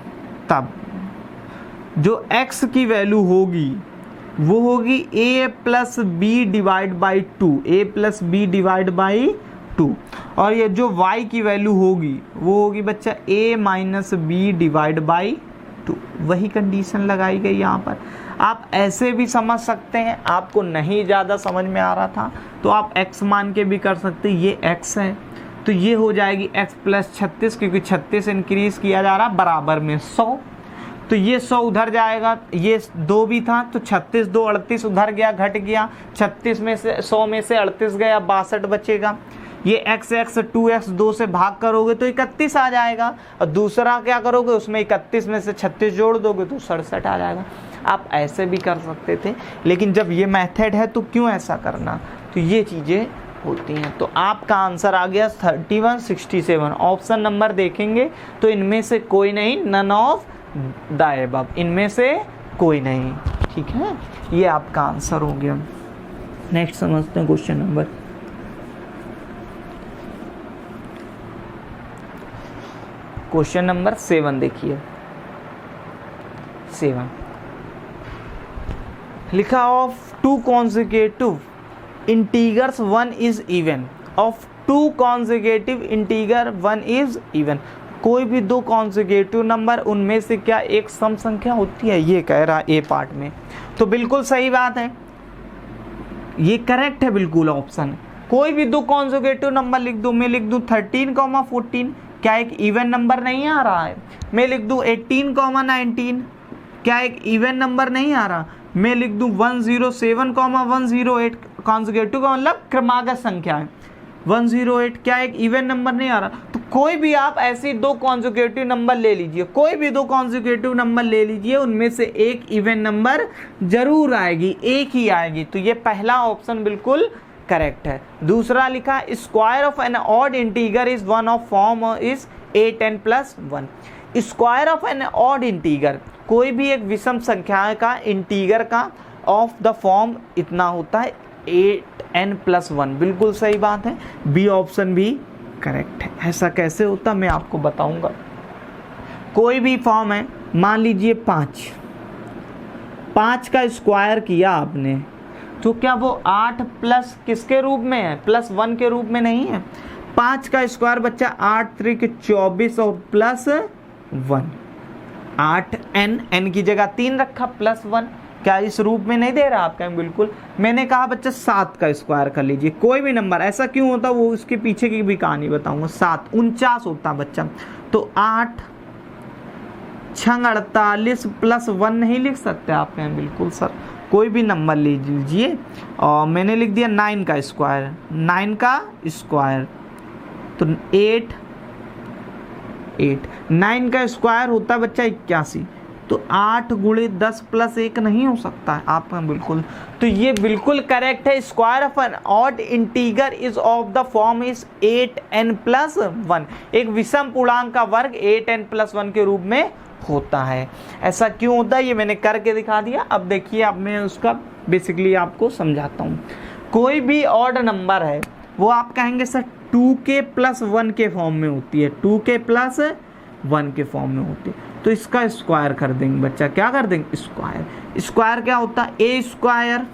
तब जो x की वैल्यू होगी वो होगी a + b divide by 2, a + b divide by 2, और ये जो y की वैल्यू होगी वो होगी बच्चा a - b डिवाइड बाई 2। वही कंडीशन लगाई गई यहाँ पर। आप ऐसे भी समझ सकते हैं, आपको नहीं ज़्यादा समझ में आ रहा था तो आप x मान के भी कर सकते हैं। ये x है तो ये हो जाएगी x + 36, क्योंकि 36 इंक्रीज किया जा रहा बराबर में 100, तो ये 100 उधर जाएगा, ये 2 भी था तो 36 2 38 उधर गया, घट गया, 36 में से 100 में से 38 गया, 62 बचेगा। ये x 2x 2 से भाग करोगे तो 31 आ जाएगा, और दूसरा क्या करोगे उसमें 31 में से 36 जोड़ दोगे तो 67 आ जाएगा। आप ऐसे भी कर सकते थे, लेकिन जब ये मेथड है तो क्यों ऐसा करना, तो ये चीज़ें होती हैं। तो आपका आंसर आ गया 3167। ऑप्शन नंबर देखेंगे तो इनमें से कोई नहीं, नन ऑफ द अबव, इनमें से कोई नहीं। ठीक है, ये आपका आंसर हो गया। नेक्स्ट समझते हैं क्वेश्चन नंबर 7 देखिए। 7 लिखा of 2 consecutive integers 1 is even, of 2 consecutive integer 1 is even। कोई भी 2 consecutive नंबर उनमें से क्या एक सम संख्या होती है, ये कह रहा ए पार्ट में। तो बिल्कुल सही बात है, ये करेक्ट है बिल्कुल ऑप्शन। कोई भी 2 consecutive नंबर लिख दो, मैं लिख दूं 13, 14, क्या एक इवन नंबर नहीं आ रहा है। मैं लिख दूं 18, 19, क्या एक इवन नंबर नहीं आ रहा। मैं लिख दूं 107, 108, कॉन्जुगेटिव का मतलब क्रमागत संख्या है। 108 क्या एक इवन नंबर नहीं आ रहा। तो कोई भी आप ऐसी 2 कॉन्जुगेटिव नंबर ले लीजिए, कोई भी 2 कॉन्जुगेटिव नंबर ले लीजिए, उनमें से एक इवन नंबर जरूर आएगी, एक ही आएगी। तो ये पहला ऑप्शन बिल्कुल करेक्ट है। दूसरा लिखा square of an odd integer is one of form is 8n + 1। Square of an odd integer, कोई भी एक विषम संख्या का इंटीगर का ऑफ द फॉर्म इतना होता है 8n + 1। बिल्कुल सही बात है, बी ऑप्शन भी करेक्ट है। ऐसा कैसे होता मैं आपको बताऊंगा। कोई भी फॉर्म है, मान लीजिए 5 का स्क्वायर किया आपने, तो क्या वो 8 प्लस किसके रूप में है, +1 के रूप में नहीं है। 5 का स्क्वायर बच्चा 8 3 के 24 और +1, 8n की जगह 3 रखा +1, क्या इस रूप में नहीं दे रहा आपका। बिल्कुल। मैंने कहा बच्चा 7 का स्क्वायर कर लीजिए, कोई भी नंबर। ऐसा क्यों होता वो उसके पीछे की भी कहानी बताऊंगा। 7 49 होता बच्चा, तो 8 6 48 +1 नहीं लिख सकते आप। बिल्कुल सर, कोई भी नंबर ले लीजिए। और मैंने लिख दिया 9 का स्क्वायर, 9 का स्क्वायर तो 8 9 का स्क्वायर होता है बच्चा 81, तो 8 × 10 + 1 नहीं हो सकता है आपका। बिल्कुल, तो ये बिल्कुल करेक्ट है। Square of an odd integer is of the form is 8n + 1। एक विषम पूर्णांक का वर्ग 8n + 1 के रूप में होता है। ऐसा क्यों होता है ये मैंने करके दिखा दिया। अब देखिए, अब मैं उसका बेसिकली आपको समझाता हूँ। कोई भी ऑड नंबर है वो आप कहेंगे सर 2k + 1 के फॉर्म में होती है, 2k + 1 के फॉर्म में होती है, तो इसका स्क्वायर कर देंगे बच्चा। क्या कर देंगे, स्क्वायर। स्क्वायर क्या होता है, a स्क्वायर,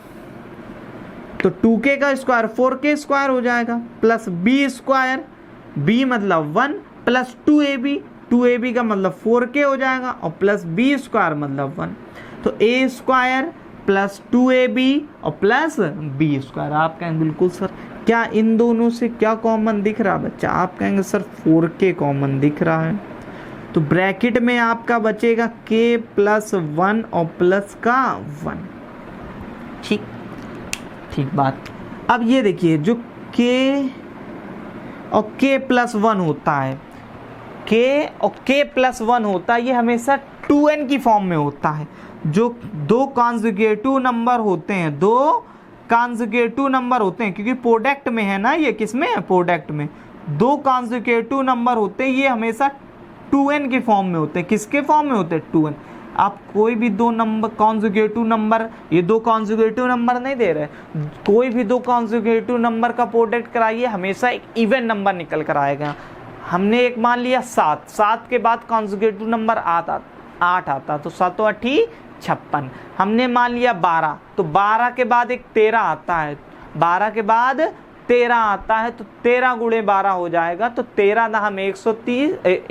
तो 2k का स्क्वायर 4k स्क्वायर हो जाएगा, प्लस b स्क्वायर, b मतलब 1 प्लस 2ab, 2ab का मतलब 4k हो जाएगा, और प्लस b स्क्वायर मतलब 1, तो a स्क्वायर प्लस 2ab और प्लस b स्क्वायर। आप कहेंगे बिल्कुल सर, क्या इन दोनों से क्या कॉमन दिख रहा है बच्चा। आप कहेंगे सर 4k कॉमन दिख रहा है, तो ब्रैकेट में आपका बचेगा k + 1 और प्लस का 1। ठीक बात। अब ये देखिए, जो k और k + 1 होता है, k और k + 1 होता है, ये हमेशा 2n की फॉर्म में होता है। जो 2 कॉन्जुगेटिव नंबर होते हैं, 2 कॉन्जुगेटिव नंबर होते हैं, क्योंकि प्रोडक्ट में है ना, ये किसमें है, प्रोडक्ट में 2 कॉन्जुगेटिव नंबर होते हैं, ये हमेशा 2n के फॉर्म में होते हैं। किसके फॉर्म में होते हैं, 2n। आप कोई भी 2 नंबर कॉन्जुगेटिव नंबर, ये 2 कॉन्जुगेटिव नंबर नहीं दे रहे, कोई भी 2 कॉन्जुगेटिव नंबर का प्रोडक्ट कराइए, हमेशा एक इवन नंबर निकल कर आएगा। हमने एक मान लिया 7 के बाद कॉन्जुगेटिव नंबर 8 आता, तो 7 × 8 = 56। हमने मान लिया 12, तो 12 के बाद एक 13 आता है, 12 के बाद 13 आता है, तो 13 × 12 हो जाएगा, तो 13 ×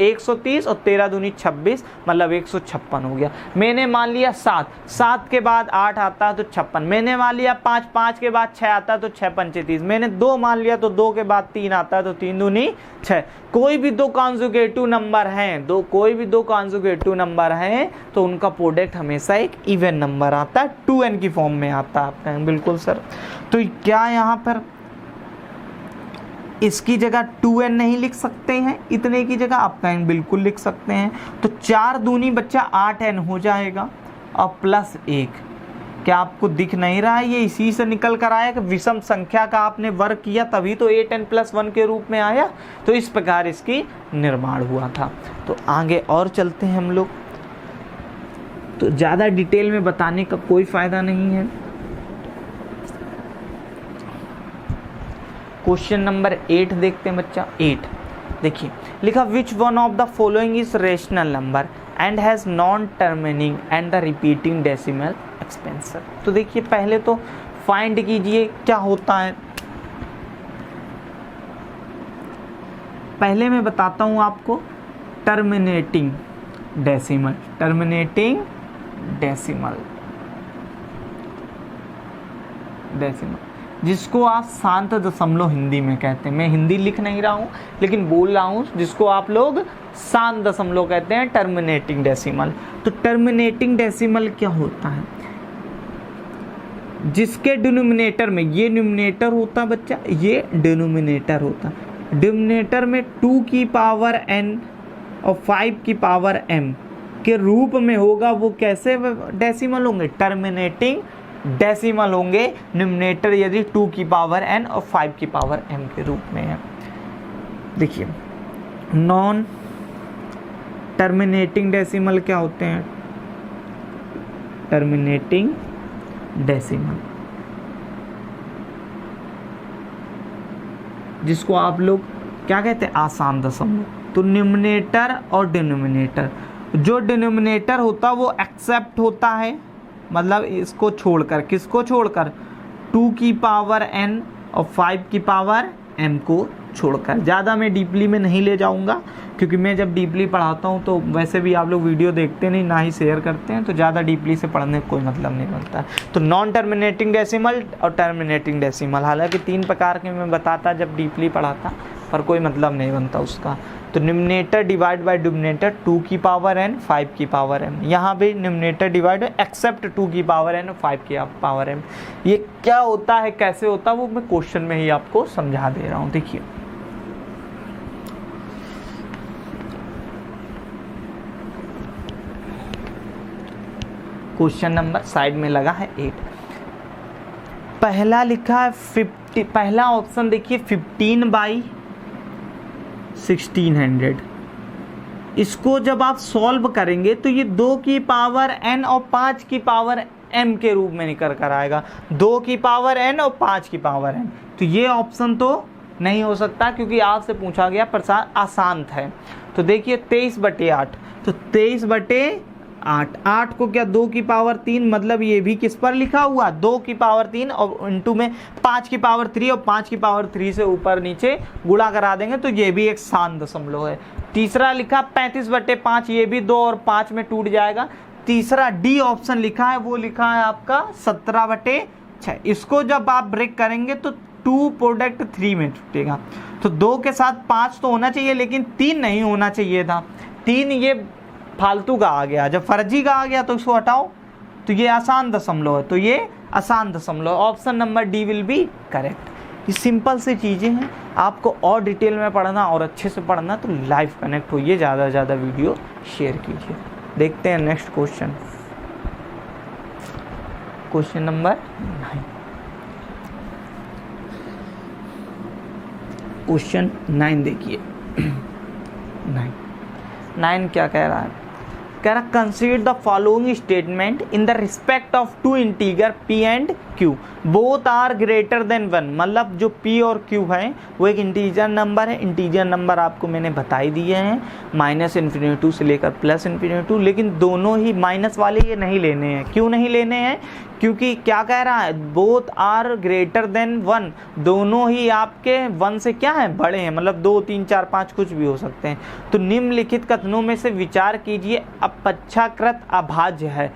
130 और 13 दूनी 26, मतलब 156 हो गया। मैंने मान लिया 7 के बाद 8 आता है तो 56। मैंने मान लिया 5 के बाद 6 आता है तो 6 × 5 = 30। मैंने 2 मान लिया तो 2 के बाद 3 आता है तो 3 दूनी 6। कोई भी 2 कॉन्जुगेटिव नंबर हैं, कोई भी 2 कॉन्जुगेटिव नंबर हैं, तो उनका प्रोडक्ट हमेशा एक इवन नंबर आता है, 2n की फॉर्म में आता है। आप कहें बिल्कुल सर, तो क्या यहाँ पर इसकी जगह 2n नहीं लिख सकते हैं, इतने की जगह आपका n बिल्कुल लिख सकते हैं। तो 4 दूनी बच्चा 8n हो जाएगा और प्लस 1। क्या आपको दिख नहीं रहा है, ये इसी से निकल कर आया कि विषम संख्या का आपने वर्ग किया तभी तो 8n+1 के रूप में आया। तो इस प्रकार इसकी निर्माण हुआ था। तो आगे और चलते हैं हम लोग। तो ज़्यादा डिटेल में बताने का कोई फायदा नहीं है। क्वेश्चन नंबर 8 देखते हैं बच्चा। 8 देखिए, लिखा which one of the following is rational number and has non terminating and the repeating decimal expansion. तो देखिए पहले तो फाइंड कीजिए क्या होता है। पहले मैं बताता हूं आपको टर्मिनेटिंग डेसिमल। टर्मिनेटिंग डेसिमल जिसको आप शांत दशमलव हिंदी में कहते हैं। मैं हिंदी लिख नहीं रहा हूं लेकिन बोल रहा हूं, जिसको आप लोग शांत दशमलव कहते हैं, टर्मिनेटिंग डेसिमल। तो टर्मिनेटिंग डेसिमल क्या होता है? जिसके डिनोमिनेटर में, ये न्यूमरेटर होता है बच्चा, ये डिनोमिनेटर होता है। डिनोमिनेटर में 2 की पावर n और 5 की पावर m के रूप में होगा। वो कैसे डेसिमल होंगे? टर्मिनेटिंग डेसिमल होंगे। न्यूमरेटर यदि 2 की पावर n और 5 की पावर m के रूप में है। देखिए नॉन टर्मिनेटिंग डेसिमल क्या होते हैं? टर्मिनेटिंग डेसिमल जिसको आप लोग क्या कहते हैं? आसान दशमलव। तो न्यूमरेटर और डिनोमिनेटर, जो डिनोमिनेटर होता है वो एक्सेप्ट होता है, मतलब इसको छोड़कर, किसको छोड़कर? 2 की पावर n और 5 की पावर m को छोड़कर। ज़्यादा मैं डीपली में नहीं ले जाऊंगा क्योंकि मैं जब डीपली पढ़ाता हूं तो वैसे भी आप लोग वीडियो देखते नहीं, ना ही शेयर करते हैं, तो ज़्यादा डीपली से पढ़ने का कोई मतलब नहीं बनता। तो नॉन टर्मिनेटिंग डेसिमल और टर्मिनेटिंग डेसिमल, हालांकि 3 प्रकार के मैं बताता जब डीपली पढ़ाता, पर कोई मतलब नहीं बनता उसका। तो न्यूमरेटर डिवाइड बाय डिनोमिनेटर 2 की पावर n 5 की पावर m। यहाँ पे न्यूमरेटर डिवाइड एक्सेप्ट 2 की पावर n और 5 की पावर m। ये क्या होता है, कैसे होता है, वो मैं क्वेश्चन में ही आपको समझा दे रहा हूँ। देखिए क्वेश्चन नंबर साइड में लगा है 8। पहला लिखा है 50, पहला ऑप्शन देखिए 15/1600। इसको जब आप सॉल्व करेंगे तो ये 2 की पावर n और 5 की पावर m के रूप में निकल कर आएगा। 2 की पावर n और 5 की पावर m। तो ये ऑप्शन तो नहीं हो सकता क्योंकि आपसे पूछा गया प्रश्न अशांत है। तो देखिए 23/8, तो 23/8, 8 को क्या 2 की पावर 3, मतलब ये भी किस पर लिखा हुआ? 2 की पावर 3 और इंटू में 5 की पावर 3 और 5 की पावर 3 से ऊपर नीचे गुणा करा देंगे तो ये भी एक शांत दशमलव है। तीसरा लिखा 35/5, ये भी 2 और 5 में टूट जाएगा। तीसरा डी ऑप्शन लिखा है, वो लिखा है आपका 17/6। इसको जब आप ब्रेक करेंगे तो 2 प्रोडक्ट 3 में टूटेगा। तो 2 के साथ 5 तो होना चाहिए लेकिन 3 नहीं होना चाहिए था। 3 ये फालतू का आ गया, जब फर्जी का आ गया तो इसको हटाओ। तो ये आसान दशमलव है, तो ये आसान दशमलव, option number D will be correct. ये सिंपल सी चीज़ें हैं। आपको और डिटेल में पढ़ना और अच्छे से पढ़ना तो लाइव कनेक्ट होइए, ज़्यादा से ज़्यादा वीडियो शेयर कीजिए। देखते हैं next question, question number 9। Question 9 देखिए। 9 क्या कह रहा है? कह रहा consider the following statement in the respect of 2 integer p and q both are greater than 1। मतलब जो p और q है वो एक इंटीजर नंबर है। इंटीजर नंबर आपको मैंने बता ही दिए हैं, -∞ से लेकर +∞, लेकिन दोनों ही माइनस वाले ये नहीं लेने हैं। क्यों नहीं लेने हैं? क्योंकि क्या कह रहा है? बोथ आर ग्रेटर देन 1, दोनों ही आपके 1 से क्या है? बड़े हैं, मतलब 2, 3, 4, 5 कुछ भी हो सकते हैं। तो निम्नलिखित कथनों में से विचार कीजिए। अपेक्षाकृत अभाज्य है,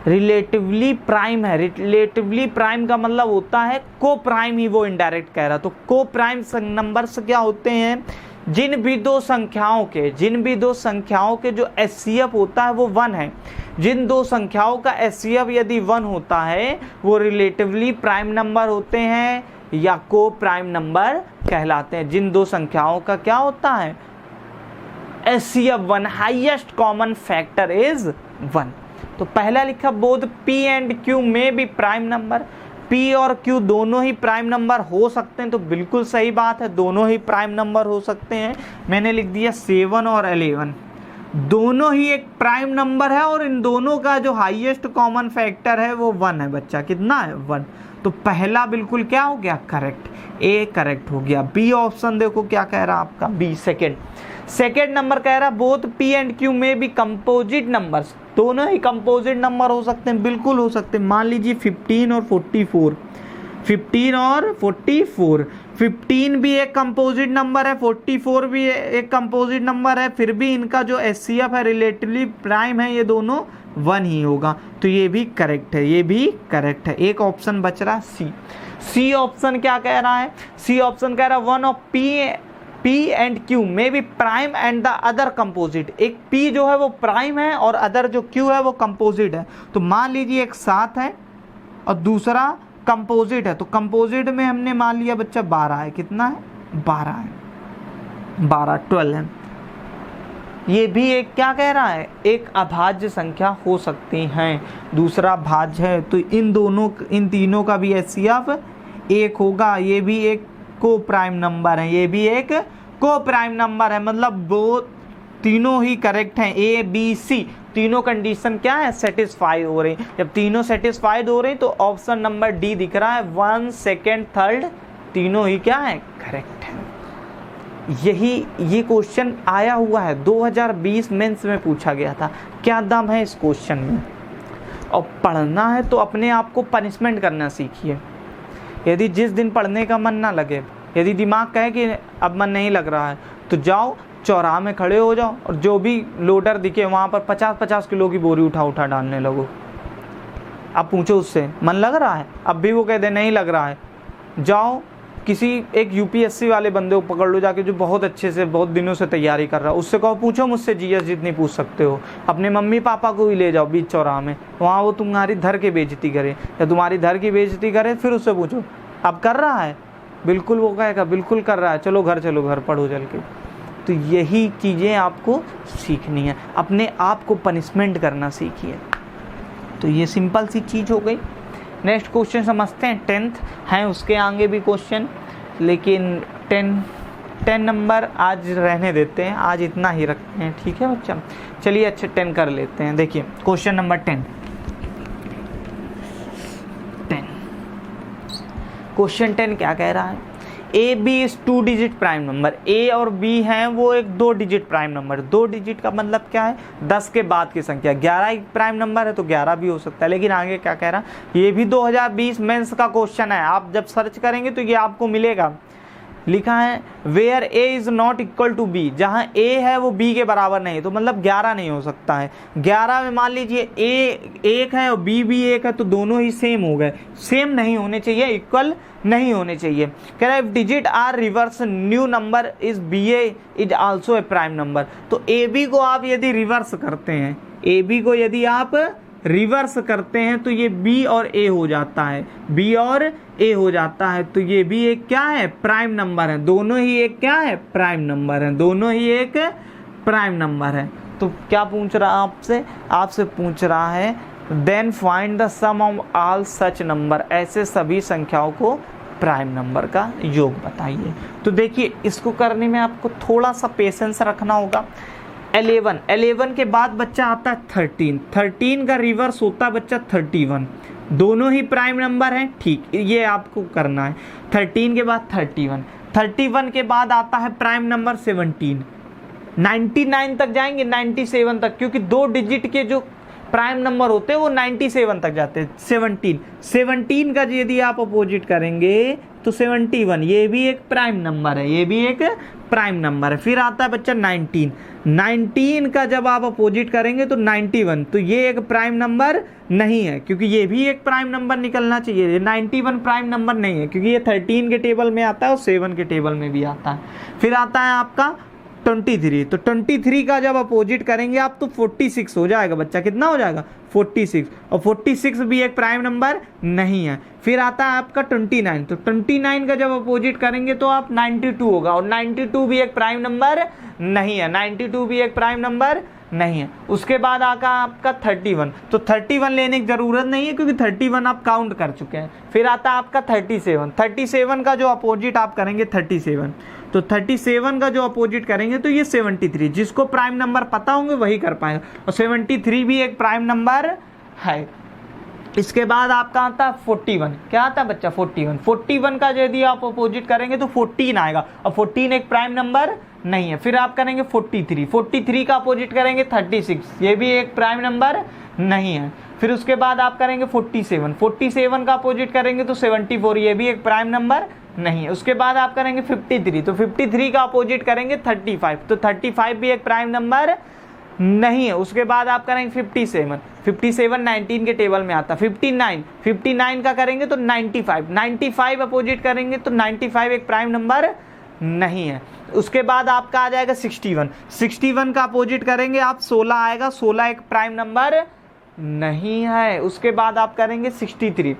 रिलेटिवली प्राइम है। रिलेटिवली प्राइम का मतलब होता है को प्राइम ही, वो इनडायरेक्ट कह रहा। तो को प्राइम नंबर्स क्या होते हैं? जिन भी दो संख्याओं के जो एचसीएफ होता है वो 1 है। जिन दो संख्याओं का एचसीएफ यदि 1 होता है वो रिलेटिवली प्राइम नंबर होते हैं। या को प्राइम नंबर कहलाते हैं। जिन दो संख्याओं का क्या होता है, HCF 1, highest common factor is 1। तो पहला लिखा बोथ P एंड Q में भी प्राइम नंबर, P और Q दोनों ही प्राइम नंबर हो सकते हैं, तो बिल्कुल सही बात है, दोनों ही प्राइम नंबर हो सकते हैं। मैंने लिख दिया 7 और 11 दोनों ही एक प्राइम नंबर है, और इन दोनों का जो हाईएस्ट कॉमन फैक्टर है वो 1 है बच्चा। कितना है? 1। तो पहला बिल्कुल क्या हो गया? करेक्ट, ए करेक्ट हो गया। बी ऑप्शन देखो क्या कह रहा है आपका, बी सेकेंड नंबर कह रहा है बोथ P एंड Q में भी कंपोजिट नंबर्स, दोनों ही कंपोजिट नंबर हो सकते हैं, बिल्कुल हो सकते हैं। मान लीजिए 15 और 44, 15 और 44, 15 भी एक कंपोजिट नंबर है, 44 भी एक कंपोजिट नंबर है, फिर भी इनका जो HCF है रिलेटिवली प्राइम है, ये दोनों 1 ही होगा। तो ये भी करेक्ट है, ये भी करेक्ट है। एक ऑप्शन बच रहा है सी ऑप्शन क्या कह रहा है? सी ऑप्शन कह रहा है one of P and Q में भी prime and the other composite. एक P जो है वो प्राइम है और अदर जो Q है वो कंपोजिट है। तो मान लीजिए एक 7 है और दूसरा कंपोजिट है, तो कंपोजिट में हमने मान लिया बच्चा 12 है। कितना है? 12 है, 12 है। ये भी एक क्या कह रहा है? एक अभाज्य संख्या हो सकती हैं, दूसरा भाज्य है। तो इन तीनों का भी HCF 1 होगा। ये भी एक को प्राइम नंबर है, ये भी एक को प्राइम नंबर है, मतलब वो तीनों ही करेक्ट हैं। A B C तीनों कंडीशन क्या है? सेटिस्फाई हो रही। जब तीनों सेटिस्फाइड हो रही तो ऑप्शन नंबर डी दिख रहा है, 1, 2, 3 तीनों ही क्या है? करेक्ट है। ये क्वेश्चन आया हुआ है 2020 मेंस में पूछा गया था। क्या दम है इस क्वेश्चन में? और पढ़ना है तो अपने आप को पनिशमेंट करना सीखिए। यदि जिस दिन पढ़ने का मन ना लगे, यदि दिमाग कहे कि अब मन नहीं लग रहा है, तो जाओ चौराहे में खड़े हो जाओ और जो भी लोडर दिखे वहाँ पर 50-50 किलो की बोरी उठा डालने लगो। अब पूछो उससे मन लग रहा है? अब भी वो कह दे नहीं लग रहा है, जाओ किसी एक UPSC वाले बंदे को पकड़ लो जाके, जो बहुत अच्छे से बहुत दिनों से तैयारी कर रहा है, उससे कहो पूछो मुझसे GS जितनी पूछ सकते हो। अपने मम्मी पापा को भी ले जाओ बीच चौराहा में, वहाँ वो तुम्हारी धर के बेइज्जती करे या तुम्हारी धर की बेइज्जती करे, फिर उससे पूछो अब कर रहा है? बिल्कुल वो कहेगा बिल्कुल कर रहा है, चलो घर पढ़ो चल के। तो यही चीज़ें आपको सीखनी है, अपने आप को पनिशमेंट करना सीखिए। तो ये सिंपल सी चीज़ हो गई। नेक्स्ट क्वेश्चन समझते हैं। 10th हैं, उसके आगे भी क्वेश्चन, लेकिन 10 नंबर आज रहने देते हैं, आज इतना ही रखते हैं, ठीक है बच्चा। चलिए अच्छे 10 कर लेते हैं। देखिए क्वेश्चन नंबर 10। क्वेश्चन 10 क्या कह रहा है? A B is 2 digit prime number. A और B हैं वो एक 2 डिजिट प्राइम नंबर। 2 डिजिट का मतलब क्या है? 10 के बाद की संख्या। 11 एक प्राइम नंबर है तो 11 भी हो सकता है, लेकिन आगे क्या कह रहा है? ये भी 2020 मेंस का क्वेश्चन है, आप जब सर्च करेंगे तो ये आपको मिलेगा। लिखा है where A is not equal to B, जहाँ A है वो B के बराबर नहीं है, तो मतलब 11 नहीं हो सकता है। 11 में मान लीजिए A 1 है और B भी 1 है, तो दोनों ही सेम हो गए। सेम नहीं होने चाहिए, इक्वल नहीं होने चाहिए। कह रहा है if digit are reverse new number is BA is also a prime number. तो AB को आप यदि रिवर्स करते हैं, AB को यदि आप रिवर्स करते हैं तो ये B और A हो जाता है, B और A हो जाता है। तो ये भी एक क्या है? प्राइम नंबर है। दोनों ही एक क्या है? प्राइम नंबर है। दोनों ही एक प्राइम नंबर है। तो क्या पूछ रहा है आपसे? आपसे पूछ रहा है then find the sum of all such number, ऐसे सभी संख्याओं को प्राइम नंबर का योग बताइए। तो देखिए इसको करने में आपको थोड़ा सा पेशेंस रखना होगा। 11 के बाद बच्चा आता है 13 का रिवर्स होता है बच्चा 31। दोनों ही प्राइम नंबर हैं, ठीक, ये आपको करना है। 13 के बाद 31 के बाद आता है प्राइम नंबर 17। 99 तक जाएंगे, 97 तक, क्योंकि 2 डिजिट के जो प्राइम नंबर होते हैं वो 97 तक जाते हैं। 17 का यदि आप अपोजिट करेंगे तो 71, ये भी एक प्राइम नंबर है, ये भी एक प्राइम नंबर है। फिर आता है बच्चा 19 का जब आप अपोजिट करेंगे तो 91, तो ये एक प्राइम नंबर नहीं है, क्योंकि ये भी एक प्राइम नंबर निकलना चाहिए। ये 91 प्राइम नंबर नहीं है, क्योंकि ये 13 के टेबल में आता है और 7 के टेबल में भी आता है। फिर आता है आपका 23, तो 23 का जब अपोजिट करेंगे आप तो 46 हो जाएगा बच्चा। कितना हो जाएगा? 46। और 46 भी एक प्राइम नंबर नहीं है। फिर आता है आपका 29, तो 29 का जब अपोजिट करेंगे तो आप 92 होगा, और 92 भी एक प्राइम नंबर नहीं है। 92 भी एक प्राइम नंबर नहीं है। उसके बाद आका आपका 31, तो 31 लेने की जरूरत नहीं है क्योंकि 31 आप काउंट कर चुके हैं। फिर आता है आपका 37, 37 का जो अपोजिट आप करेंगे 37, तो 37 का जो अपोजिट करेंगे तो ये 73। जिसको प्राइम नंबर पता होंगे वही कर पाएगा, और 73 भी एक प्राइम नंबर है। इसके बाद आपका आता है 41। क्या आता है बच्चा? 41 का यदि आप अपोजिट करेंगे तो 14 आएगा, और 14 एक प्राइम नंबर नहीं है। फिर आप करेंगे 43 का अपोजिट करेंगे 36, ये भी एक प्राइम नंबर नहीं है। फिर उसके बाद आप करेंगे 47 का अपोजिट करेंगे तो 74, ये भी एक प्राइम नंबर नहीं है। उसके बाद आप करेंगे 53, तो 53 का अपोजिट करेंगे 35, तो 35 भी एक प्राइम नंबर नहीं है। उसके बाद आप करेंगे 57 19 के टेबल में आता। 59 का करेंगे तो 95 अपोजिट करेंगे तो 95 एक प्राइम नंबर नहीं है। उसके बाद आपका आ जाएगा 61 का अपोजिट करेंगे आप 16 आएगा, 16 एक प्राइम नंबर नहीं है। उसके बाद आप करेंगे 67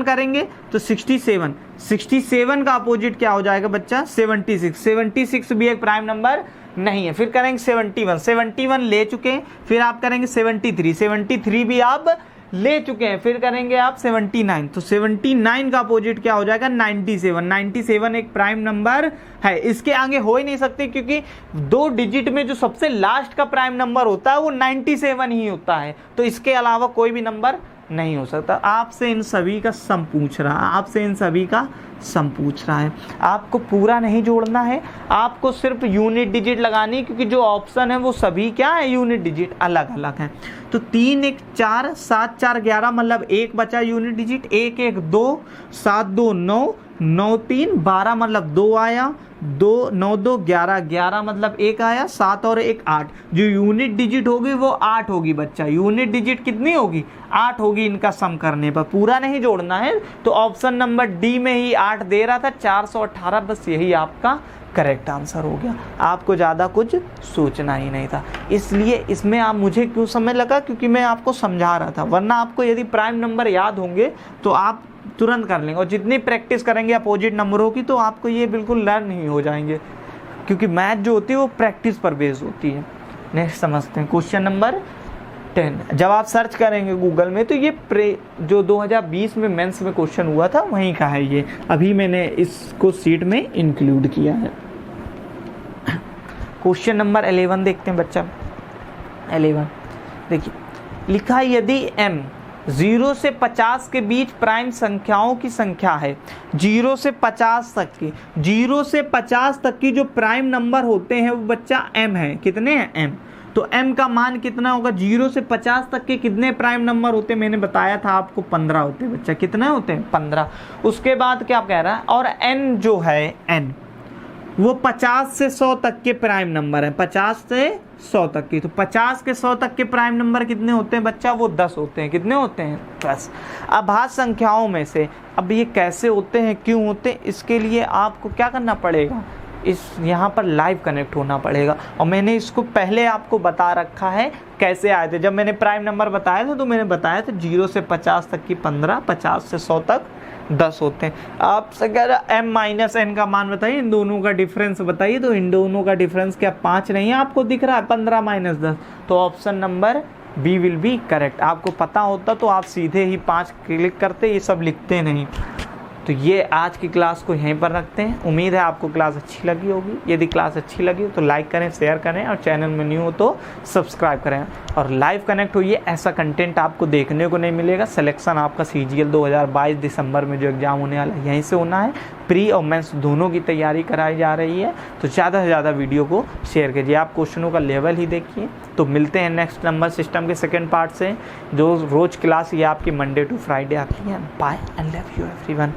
करेंगे तो 67 का अपोजिट क्या हो जाएगा बच्चा? 76 भी एक प्राइम नंबर नहीं है। फिर करेंगे 71 ले चुके हैं। फिर आप करेंगे 73 भी आप ले चुके हैं। फिर करेंगे आप 79, तो 79 का अपोजिट क्या हो जाएगा? 97 एक प्राइम नंबर है। इसके आगे हो ही नहीं सकते क्योंकि 2 डिजिट में जो सबसे लास्ट का प्राइम नंबर होता है वो 97 ही होता है, तो इसके अलावा कोई भी नंबर नहीं हो सकता। आपसे इन सभी का सम पूछ रहा है, आपको पूरा नहीं जोड़ना है, आपको सिर्फ यूनिट डिजिट लगानी, क्योंकि जो ऑप्शन है वो सभी क्या है? यूनिट डिजिट अलग अलग है। तो 3 1 4 7 4 11 मतलब 1 बचा यूनिट डिजिट, 1 1 2 7 2 9 9 3 12 मतलब 2 आया, 2 9 2 11 मतलब 1 आया, 7 और 1 8। जो यूनिट डिजिट होगी वो 8 होगी बच्चा। यूनिट डिजिट कितनी होगी? 8 होगी। इनका सम करने पर पूरा नहीं जोड़ना है, तो ऑप्शन नंबर डी में ही 8 दे रहा था, 418, बस यही आपका करेक्ट आंसर हो गया। आपको ज़्यादा कुछ सोचना ही नहीं था। इसलिए इसमें आप मुझे क्यों समय लगा? क्योंकि मैं आपको समझा रहा था, वरना आपको यदि प्राइम नंबर याद होंगे तो आप तुरंत कर लेंगे, और जितनी प्रैक्टिस करेंगे अपोजिट नंबरों की तो आपको ये बिल्कुल लर्न ही हो जाएंगे, क्योंकि मैथ जो होती है वो प्रैक्टिस पर बेस्ड होती है। नेक्स्ट समझते हैं क्वेश्चन नंबर 10। जब आप सर्च करेंगे गूगल में तो ये जो 2020 में मेंस में क्वेश्चन हुआ था वहीं का है ये, अभी मैंने इसको सीट में इंक्लूड किया है। क्वेश्चन नंबर 11 देखते हैं बच्चा। 11 देखिए, लिखा यदि m 0 से 50 के बीच प्राइम संख्याओं की संख्या है, 0 से 50 तक की, 0 से 50 तक की जो प्राइम नंबर होते हैं वो बच्चा m है। कितने हैं? m। तो m का मान कितना होगा? 0 से 50 तक के कितने प्राइम नंबर होते हैं? मैंने बताया था आपको 15 होते हैं बच्चा। कितने होते हैं? 15। उसके बाद क्या कह रहा है? और n जो है n वो 50 से 100 तक के प्राइम नंबर है, 50 से 100 तक की। तो 50 के 100 तक के प्राइम नंबर कितने होते हैं बच्चा? वो 10 होते हैं। कितने होते हैं? 10। अभाज्य संख्याओं में से, अब ये कैसे होते हैं, क्यों होते हैं, इसके लिए आपको क्या करना पड़ेगा? यहाँ पर लाइव कनेक्ट होना पड़ेगा। और मैंने इसको पहले आपको बता रखा है कैसे आए थे। जब मैंने प्राइम नंबर बताया था तो मैंने बताया था 0 से 50 तक की 15, 50 से 100 तक 10 होते हैं। आपसे कह रहा m माइनस n का मान बताइए, इन दोनों का डिफरेंस बताइए। तो इन दोनों का डिफरेंस क्या 5 नहीं है? आपको दिख रहा है 15 माइनस 10, तो option number B will be correct. आपको पता होता तो आप सीधे ही 5 क्लिक करते, ये सब लिखते नहीं। तो ये आज की क्लास को यहीं पर रखते हैं। उम्मीद है आपको क्लास अच्छी लगी होगी। यदि क्लास अच्छी लगी हो तो लाइक करें, शेयर करें, और चैनल में न्यू हो तो सब्सक्राइब करें। और लाइव कनेक्ट होइए, ऐसा कंटेंट आपको देखने को नहीं मिलेगा। सिलेक्शन आपका CGL 2022 दिसंबर में जो एग्ज़ाम होने वाला है यहीं से होना है। प्री और मेंस दोनों की तैयारी कराई जा रही है, तो ज़्यादा से ज़्यादा वीडियो को शेयर कीजिए। आप क्वेश्चनों का लेवल ही देखिए। तो मिलते हैं नेक्स्ट नंबर सिस्टम के सेकेंड पार्ट से, जो रोज़ क्लास ये आपकी मंडे टू फ्राइडे आती है। Bye and love you everyone.